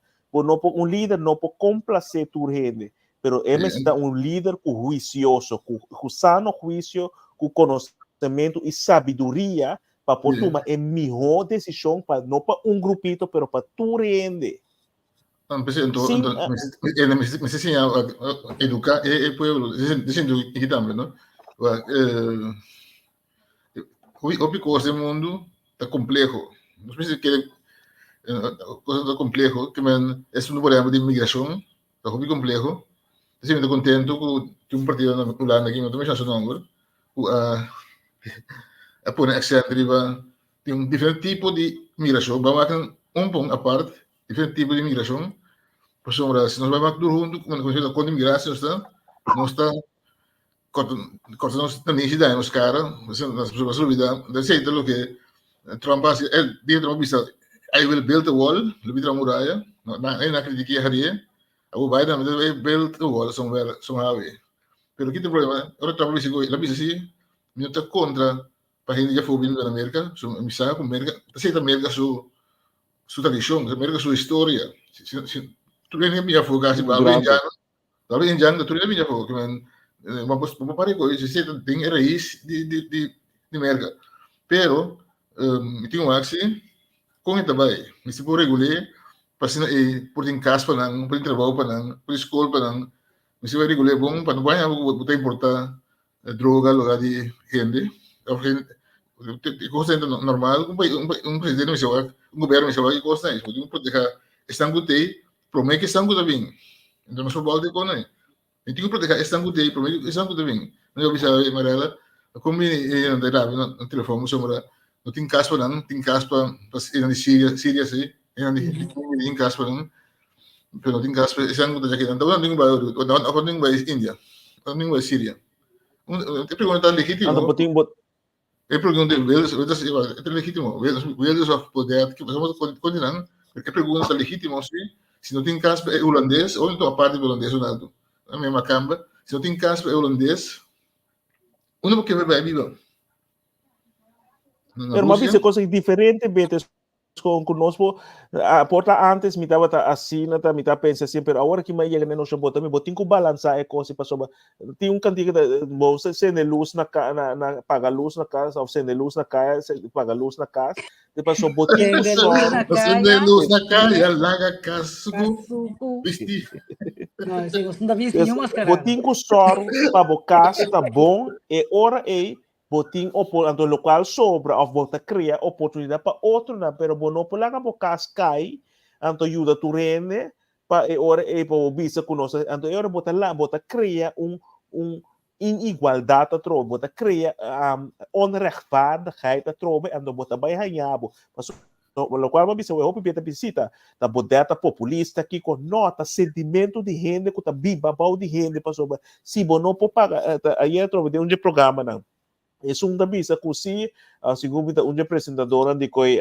líder não pode complacer tudo gente. Pero ele está líder juicioso, com sano juízo, com conhecimento e sabedoria para poder tomar a melhor decisão, para não para grupito, pero para tu rende. Então, ele me ensina a educar o povo, dizendo aqui também, não? O coisa do mundo é complexo. Não sei se que coisa complexo, que é um problema de imigração, é muito complexo. Sim, estou contente com partido na Holanda aqui, mas também já sou não a pôr accent riba tem diferente tipo de migração, vamos aqui ponto à parte, diferente tipo de migração. Por exemplo, se nós vamos junto com a imigração não está cortando a necessidade nos caras, nas pessoas olvidam, de certo lo que Trump faz, ele diz Trump bisa, I will build a wall, lebih terang muraya, na kritik hari. O Biden built a wall somewhere, somehow. Pero aqui tem problema. Agora Trump bisa assim, não está contra para gente já foi vindo na América, so misa com América, aceita América sua tradição, América sua história. Tudo bem que já foi quase para bem já, tudo bem já foi, que vamos para com isso, aceita tem raiz de América. Pero tem um axi com ele vai, me se por regular Pasti por em casa para não, por trabalho para não, por escola para não, mas se vai regular bom para não vai botar importar droga lugar de gente, coisa normal, presidente me chama, governo me chama que coisa isso, pode proteger, estão gostei, promete que estão gostei bem, então não só balde com né, tem que proteger, estão gostei, promete que estão gostei bem, não eu pensava Marela, como no telefone sobre, não tem casa para não, tem casa para ir na Síria assim em casa pero não tem casa isang ko daqui então não tem ba India não tem ba Síria te pergunta legítimo é pergunta é legítimo Wales of poder que passamos continente é pergunta legítimo se não tem casa holandês ou então a parte holandês ou nada a mesma camba Se eu tenho casa para holandês, onde porque vai viver? Pero uma vez coisa diferente, bete com conosco, a porta antes me dava assim, me dava pensar assim, pero agora que me chega no chão, me botinho com balançar é coisa para sobre, tem cantiga de bolsa sem luz na paga luz na casa, ou sem luz na casa, paga luz na casa, depois só botinho Sem luz na acende luz na caia, larga casco, Casuco. vestir. Não, esse gosto da vizinho mascarado. botinho com soro, para bocar tá bom, e ora aí botin do local sobra of bota cria oportunidade para outro na pero bono pula ka bokas kai anto ajuda tu rende pa e ora e po bisa conosco anto e ora bota lá bota cria inigualdade a trobe bota cria onrechtvaardigheid a trobe anto bota bai hanhabo mas lo qual bisa we hope beta visita da bodeta populista que com nota sentimento de rende que tá biba bau de rende para sobre se bono po paga aí trobe de onde programa não es un davisa così segundo un apresentadora di coi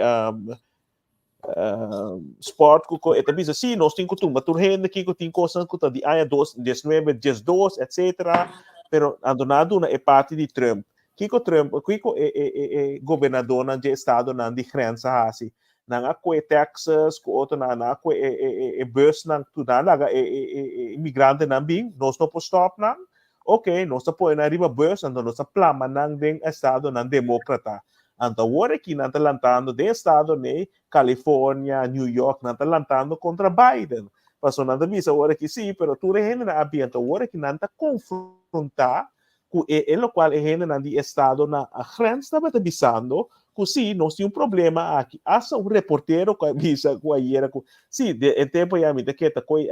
sport ko eta bisa si nós tem costumbre turhen aqui que tem coisas que de aya 19 2 etc pero andonado na é parte de Trump Kiko Trump Kiko é governador na de estado na de grenza assim na aqui Texas ko outro na aqui bus na tudo na imigrante na bem nós não pode stop na okay, nós apoiamos arriba bus, então nós plama nang deng estado nang democrata. Então agora aqui nós lantando de estado ne Califórnia, New York, nós lantando contra Biden. Passou nada visa agora aqui sim, pero tu rehende na ambiente agora que nós confrontar com o qual rehende na de estado na grande estava avisando que sim, nós temos problema aqui. Asa um reporteiro que avisa com a hiera com sim, em tempo já me que tá coi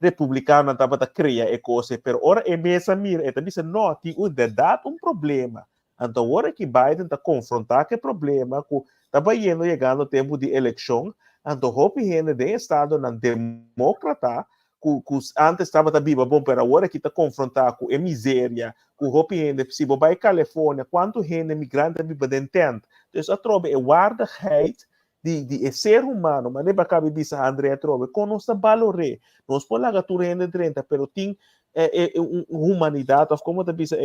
republicano estava a criar coisa, pero ora é mesmo mira, então diz não, tem de dado um problema. Então agora que Biden está confrontar que problema, que estava chegando o tempo de eleição, então hope gente de estado na democrata, que antes estava a viva bom, pero agora que está confrontar com a miséria, que hope gente se vai Califórnia, quanto gente migrante vive dentro, então a trobe é guarda-heit de ser humano, mas nem para caber bisa Andrea Trove, com nossa valore, nós podemos tu rende 30, pero tem humanidade, como te bisa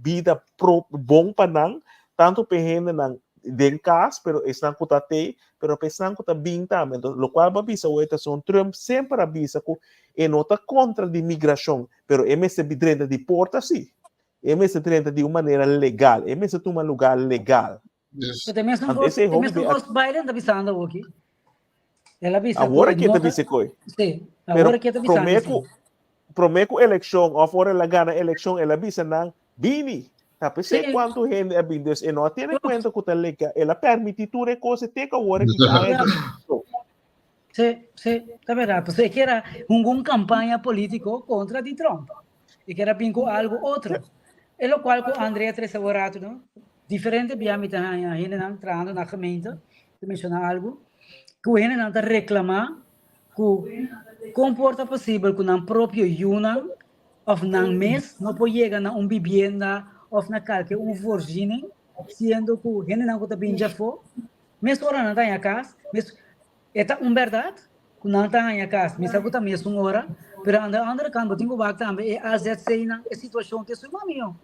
vida bom para não, tanto para rende não den cas, pero estão com tate, pero pensam com bem também, então, o qual bisa o etação Trump sempre avisa que é nota contra de imigração, pero MS30 de porta sim, MS30 de uma maneira legal, MS de um lugar legal. Yes. Pero também são os Biden da visando aqui. Ela visa. Agora que está visa coi. Sim. Agora que está visando. Prometo eleição, ou fora ela gana eleição, ela visa não bini. Tapi sei quanto gente é bem Deus e não tem conta que tá legal. Ela permite tudo coisa ter que agora que Sim, tá verdade. Você que era campanha político contra de Trump e que era pinco algo outro. É o qual com Andrea Tresaborato, não? Diferente biami ta gente não entrando na gemeente, de mencionar algo, que o gente não está reclamar que comporta possível que na próprio Yuna ou na mês não pode chegar na vivienda ou na qualquer forgine, sendo que o gente não está bem já for, mesmo hora não está em casa, mesmo é verdade que não está em casa, mesmo que está mesmo hora, pero anda quando tenho que também é a ZC na situação que sou mamio.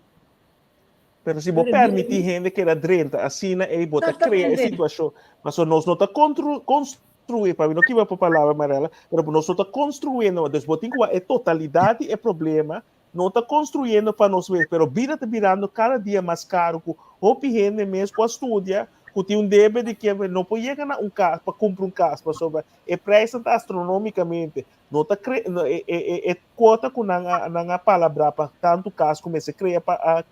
Pero se você permitir gente que era drenta, assim, aí você cria a situação. Mas nós não está construindo, para mim, não que vai para a palavra amarela, mas nós não está construindo, mas você tem a totalidade é problema, não está construindo para nós ver, mas a vida está virando cada dia mais caro, que o gente mesmo que estuda, que tem débito de que não pode chegar a casa, para comprar casa, para sobre, o preço está astronomicamente, não está é quota que não há palavra para tanto caso como se cria para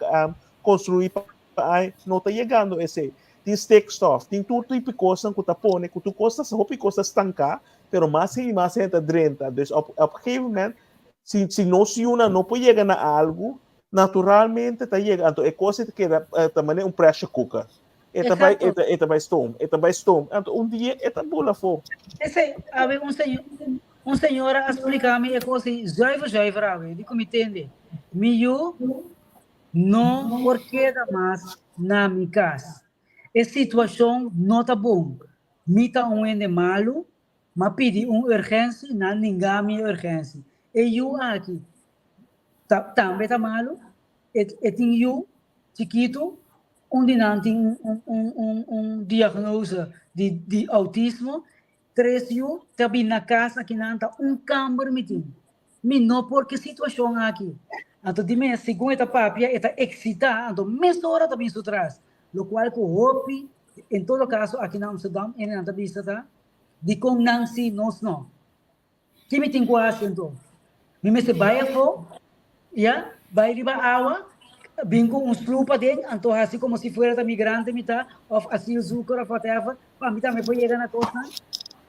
construir não está chegando esse tem stick stuff tem tudo tipo de coisa que tá põe que tu costa roupa costa estancar pero mais e mais gente drenta então obviamente se não se una não pode chegar a algo naturalmente está chegando é coisa que também um pressure cooker eta vai storm então dia eta bola for esse ave um senhor a explicar-me é coisa joiva ave de como entende miu não porque mais na minha casa. A situação não está bom. Me está ende malo, mas pedi urgência, não ninguém me urgência. E eu aqui, também tá malo, tem eu, chiquito, onde não tem diagnose de autismo, 3 eu, também na casa que não tá câmara meeting. Me não porque situação aqui. Então, de minha segunda papia, está excitada, então, mesma hora também se traz. Lo qual, com hope, em todo caso, aqui na Amsterdam, em na vista, tá? De com Nancy, nós não. Que me tem quase, então? Me se vai a fo, ya, vai riba awa, vim com uns plupa dentro, então, assim como se fosse migrante, me tá, of asil zucro, of whatever, para mim também foi chegar na costa.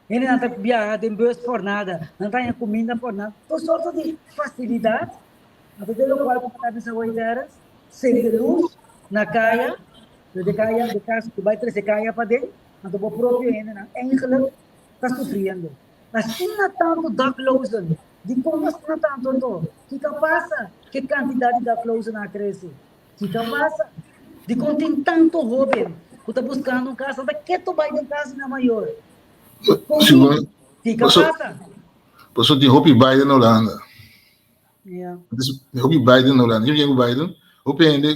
Ele não está viajando em bus por nada, não está comida por nada. Por sorte de facilidade, até pelo qual como está nessa oideiras, sem de luz, na caia, de caia, de casa que vai trazer caia para dentro, então o próprio ainda, eigenlijk, está sofrendo. Mas não tanto da close, de como não tanto to, que passa, que quantidade da close não cresce, que passa, de como tem tanto jovem, que está buscando uma casa, de que tu vai de casa na maior. Segundo, Que passa? Passou de Hope Biden na Holanda. Yeah. Hope Biden na Holanda. Eu Biden, Hope ainda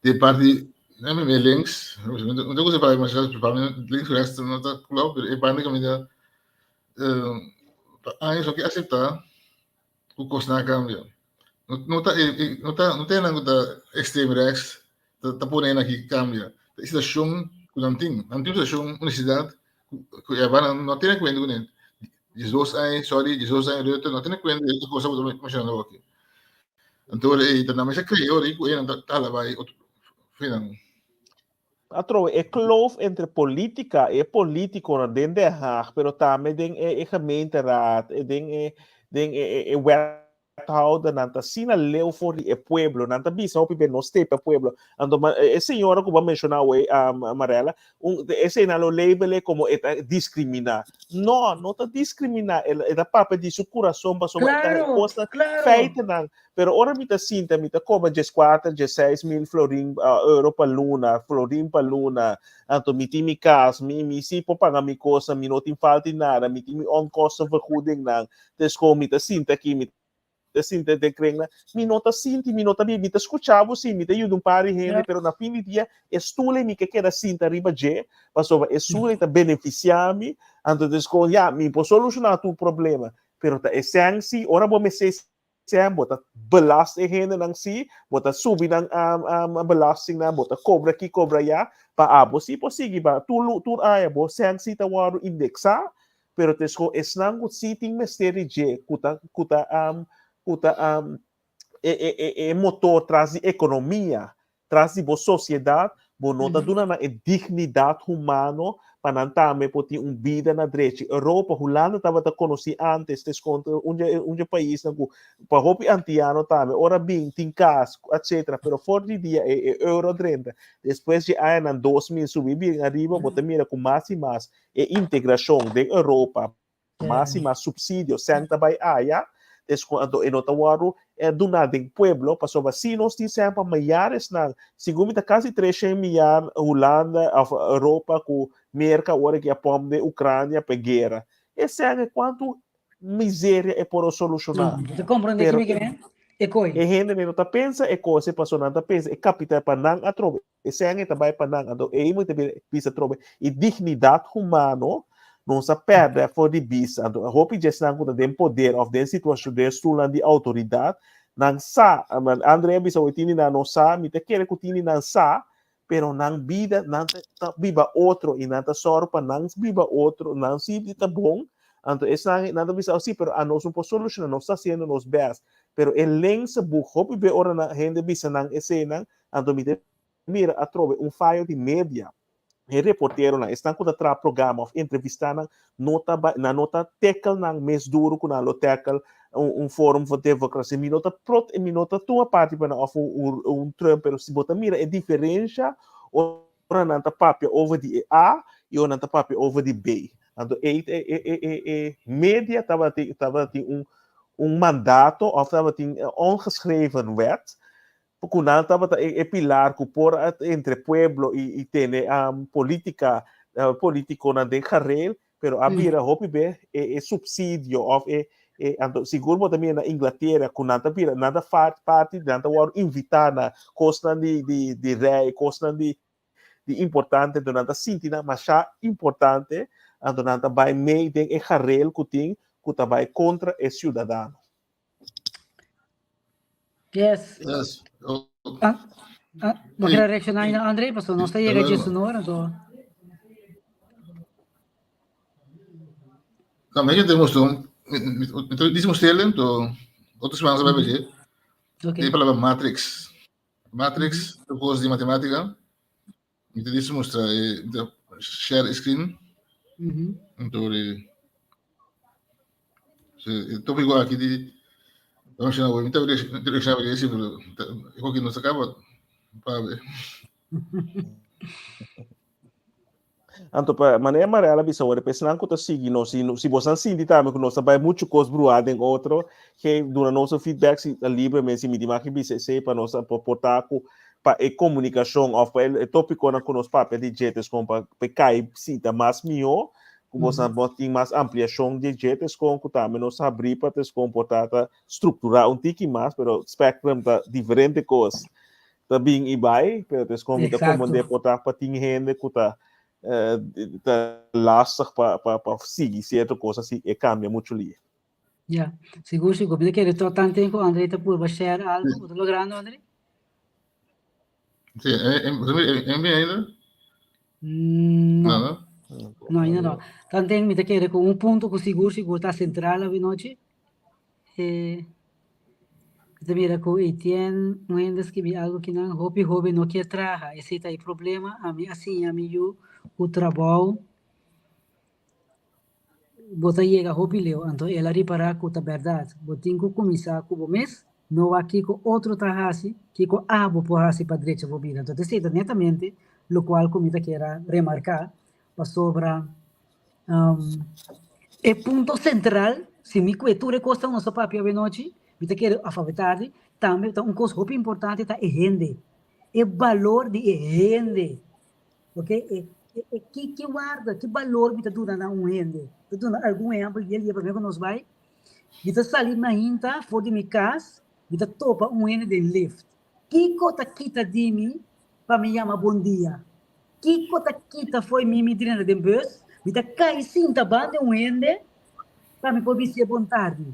de parte, não é links, não tenho que falar, mas links resto não está claro, é parte que me dá, só que aceitar o custo na câmbio. Não tem nada da extreme rex, tá ponendo aqui câmbio. Estação, não tem estação, universidade, não tem cuenta com ele. 12 anos, sorry, 12 anos, não tem cuenta de coisa que eu estou mencionando aqui. Então, ele também se criou, ele está lá, vai, final. Atro, é kloof entre política e político na den de Haag, pero também den gemeenteraad, den wethouder, nanta sina leu for e pueblo, nanta bisa hopi ben no stepe pueblo. Ando e senhora que vai mencionar Amarela, esse na lo label como eta discriminar. Não tá discriminar, é papa de seu coração para sobre esta coisa feita não. Pero ora mita sinta mita cobra 4, 6 mil florin euro pa luna, florin pa luna. Anto miti mi kas, mi si po paga mi cosa, mi não tem falta nada, miti mi on costa vergoeding nang. Desco mita sinta aqui mita sinta de crena, mi nota sinti, mi nota bi, mita escuchavo sim, mita yudum pari gente, pero na fim de dia estule mi que queda sinta riba je, pasova estule ta beneficiar-me, anto desco ya, mi po solucionar tu problema, pero ta essensi, ora bo me sei bota belast gente nang si, bota subi nang belasting na, bota cobra aqui, cobra ya, pa abo si po sige ba, tu aya bo, sensi ta waru indexa, pero desco esnang gut sitting mesteri je, kuta motor traz de economia, traz de boa sociedade, boa nota duna na dignidade humana, para não também pode vida na direita. Europa, Holanda estava a conhecer antes, desconto, país, para roupa antiano também, ora bem, tem casa, etc. Pero fora de dia é euro 30. Depois de ano 2000 subir bem arriba, bota mira com mais e mais, integração da Europa, mais e mais subsídio, senta vai já. Desquando em Ottawa do nada em pueblo passou vacinos de sempre maiores na segundo quase 300 milhões Holanda a Europa com merca hora que a pom de Ucrânia para guerra esse é quanto miséria é por solucionar você compreende que me é coi e gente não tá pensa é coisa passou não tá pensa é capital para não atrobe esse é também para não então é muito bem pisa trobe e dignidade humana não se perde for de bisa. Então, a roupa de gestão que tem poder of den situação de estudo de autoridade, não sa, André bisa o tini não sa, me te quer que tini não sa, pero não vida, não viva outro e não sorpa, não viva outro, não se tá bom. Então, esse não bisa assim, pero a nós não pode solucionar, nós está sendo nos best, pero el lense book, roupa be ora na gente bisa não esse não, então me te mira a trove falho de média. E reporteiro na estão com o programa of entrevista na nota tekel na mês duro com a lotekel fórum for democracia minota tua parte para of Trump pero se bota mira é diferença ora na papel over de A e ora na papel over de B então média tava mandato of tava ongeschreven wet porque não estava pilar que por entre pueblo e tem político na den carreira, pero havia hopi be subsídio of seguro também na Inglaterra, com nada parte, nada war invitar na costa de rei, costa de importante, donde sintina, mas já importante, donde vai meio de carrel que tem, que vai contra o cidadão. Yes. Yes. Vou querer reaccionar ainda, André, pastor, não está chegando de sonora, então. Também eu temos dizemos tele, outras semanas vai ver. Tem a palavra Matrix. Matrix, depois de matemática, então isso mostra share screen. Então, estou igual aqui de vamos chamar o então eu chamar esse eu aqui não se acaba para ver. Então, para maneira amarela, bisa ora pensando que está seguindo, se você não sente também que nós vai muito coisa bruada em outro, que durante nosso feedback se livre mesmo se me diz que bisa se para nós portar para a comunicação ou para o tópico na conosco papel de jetes com para cair cita mais melhor, que você tem mais ampliação de jetes com que também nós abrir para se comportar estruturar tique mais, pero spectrum tá diferente coisa, tá bem e vai, pero es como tá como de portar para tem gente que tá lastig para seguir certa coisa assim e cambia muito ali. Já, seguro, porque quer estar tanto tempo, André, tá por baixar algo, tá logrando, André? Sim, é bem ainda? Não. Não, ainda não. Tanto tempo, me quer com ponto que seguro está central a noite. Também com Etienne, muitas que algo que não, hobby não quer trabalhar, esse tá aí problema, a mim assim, a mim o trabalho bota chega hobby leu, então ela reparar que é verdade, botinho que começar com o mês, não aqui com outro trabalho, que com abo por assim para direita bobina, então desse netamente, o qual comita quer remarcar, para sobra é ponto central, se me cultura custa nosso papel de noite, me quer alfabetar, também tá coisa muito importante tá é rende, é valor de rende, ok? Que guarda, que valor me dura na rende, me dura algum exemplo e ele para mim que nós vai, me sair na inta fora de minha casa, me topa rende de lift, que cota quita de mim para me chamar bom dia, que cota quita foi me treina de bus, me cai cinta banda rende para me poder ser bom tarde.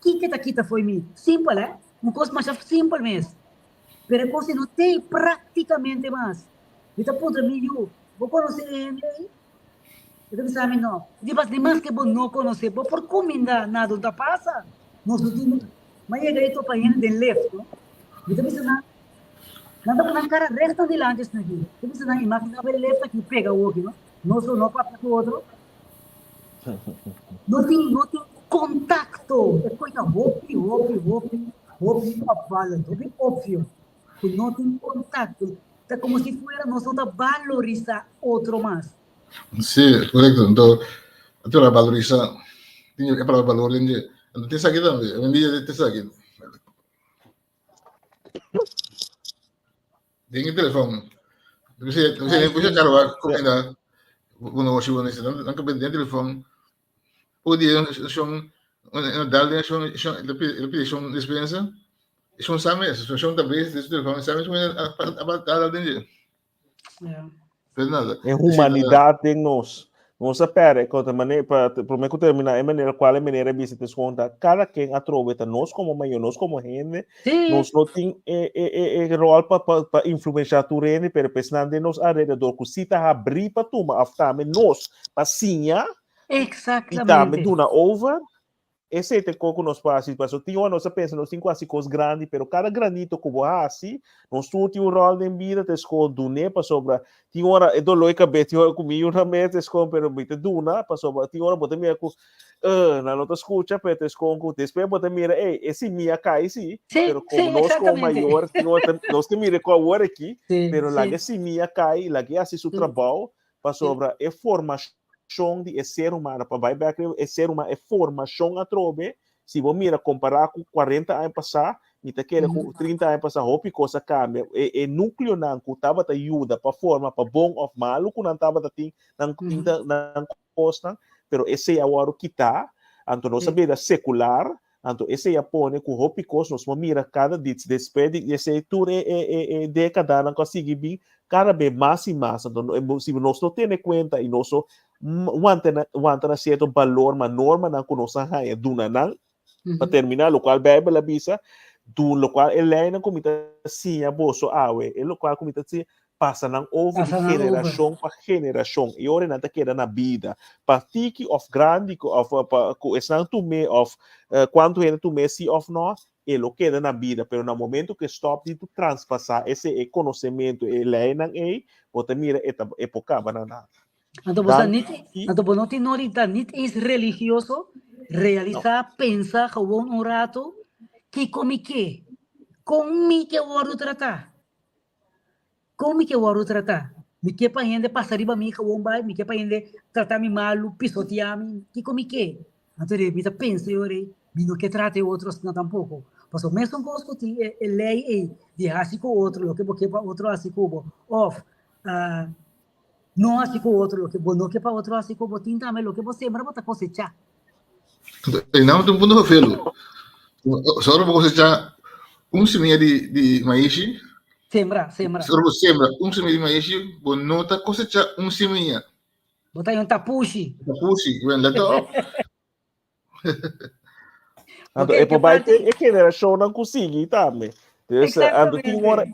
Que tá quita foi mim? Simples, é? Uma coisa mais simples mesmo. Pero coisa não tem praticamente mais. Então, ponto meio, vou conhecer ele, eu pensava, não. Depois de mais que vou não conhecer, vou por comida, nada da passa. Nós não mas chega aí, estou para ele de left, não? Então, pensava, nada para cara resta de lá antes daqui. Eu pensava, imagina, ele left aqui, pega o outro, não? Não sou não para o outro. Não tem contacto, é coisa óbvio, que não tem contato, é como se fosse nós valorizar outro mais. Sim, correto, então, a valorizar, é para valor, não tem aqui também, eu vendia tem aqui. Tem telefone, você quer combinar, quando você vai nesse, não cabe dentro do telefone, o dia, ele pede dispensa, são sabe, são talvez desse telefone, sabe, a dentro. É humanidade em nós. Nós espera que maneira para terminar, é maneira qual é maneira de se descontar. Cada quem aproveita nós como maior, nós como gente, nós não tem rol para influenciar tu gente, pero pensando de nós alrededor, que se tá abrir para tu, mas também nós, passinha, exatamente. E também duna over. Esse é o que nós fazemos. Tem uma nossa pensa, nós temos quase coisas grandes, mas cada granito que você faz, nós temos um rol de vida, te escondo, né, para sobra. Tem hora, é dolor cabeça, tem hora comigo também, te escondo, pero muito duna, para sobra. Tem hora, você mira, na nota escuta, pero te escondo, depois você mira, esse minha cai, sim, pero como nós como maior, nós te mira com a hora aqui, pero lá que esse minha cai, lá que assim o trabalho, para sobra, é formação de ser humano, para vai back, ser humano é formação a trobe, se você mira comparar com 40 anos passar, e tá querendo com 30 anos passar, hope coisa cambia, é núcleo não, que estava te ajuda para forma, para bom ou malo, que não estava te não costa, pero esse é o hora que tá, Anto nossa vida secular, anto esse Japone com hopicos nos mira cada dia despede esse tour década não consegue vir cada vez mais e mais. Anto se nós não temos conta e nós wanta certo valor, mas norma não conosco é duna não para terminar, o qual Bíblia avisa do local ele não comita sim a bolso awe, ele local comita sim passa não over de geração para geração e ora não tá queda na vida partiki of grande of esnan tu me of quanto ele tu me si of nós ele queda na vida, pero no momento que stop de tu transpassar esse conhecimento ele não é você mira esta época banana. Então você não tem norita, não é religioso realizar, pensar, gewoon um rato que como que eu vou tratar. Como que eu vou tratar? Me que para gente passar riba mim, gewoon vai, me que para gente tratar me mal, pisotear me, que como que? Então ele pensa eu não que trate outros não tampouco. Mas o mesmo coisa que é lei de assim com outro, o que porque para outro assim como off, não assim com outro, o que não que para outro assim como tem também o que você lembra para cosechar. Não tem ponto felo. Só para cosechar semente de maíz. Sembra. Só para sembrar semente de maíz, bom não tá cosechar semente. Botar um tapushi. Tapushi, vem lá top. É para bater que geração não consegue também. Ando tem hora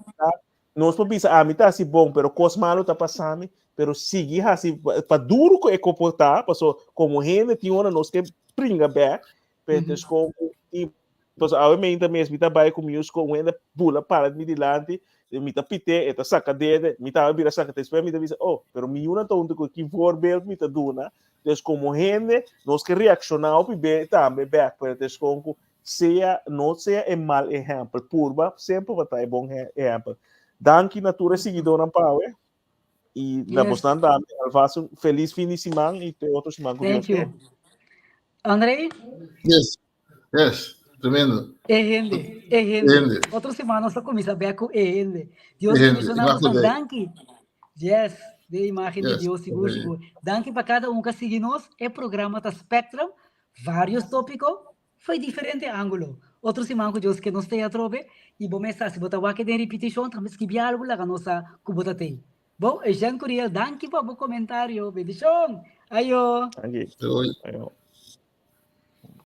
nós podemos pensar tá assim bom, pero cos malo tá passando, pero seguir assim para duro que é comportar, passou como gente tem hora nós que brinca back, pentes como e pues obviamente mesmo tá vai com música com ainda pula para de dilante, me tá pite, eta saca dede, me tá vira saca te espera me tá diz, oh, pero me una tonto que voorbeeld me tá duna, dus como gente nós que reaccionar op be também back, pentes como não seja um mal exemplo, purba sempre vai estar bom exemplo. Danke natura seguidor na Power e na bastante faço feliz fim de semana e te outros semana. Thank you. André? Yes, tremendo. Gente. Outra semana nós começamos a ver com gente. Deus mencionamos a Danke. Yes, de imagem de Deus, seguro. Danke para cada que segue nós. É programa da Spectrum, vários tópicos, foi diferente ângulo. Outro semana que Deus que nós tem a trobe e bom mensagem, se botar aqui de repetição, também que algo lá que nossa cubota tem. Bom, Jean Curiel, danke para o comentário, bendição. Ayo. Ayo.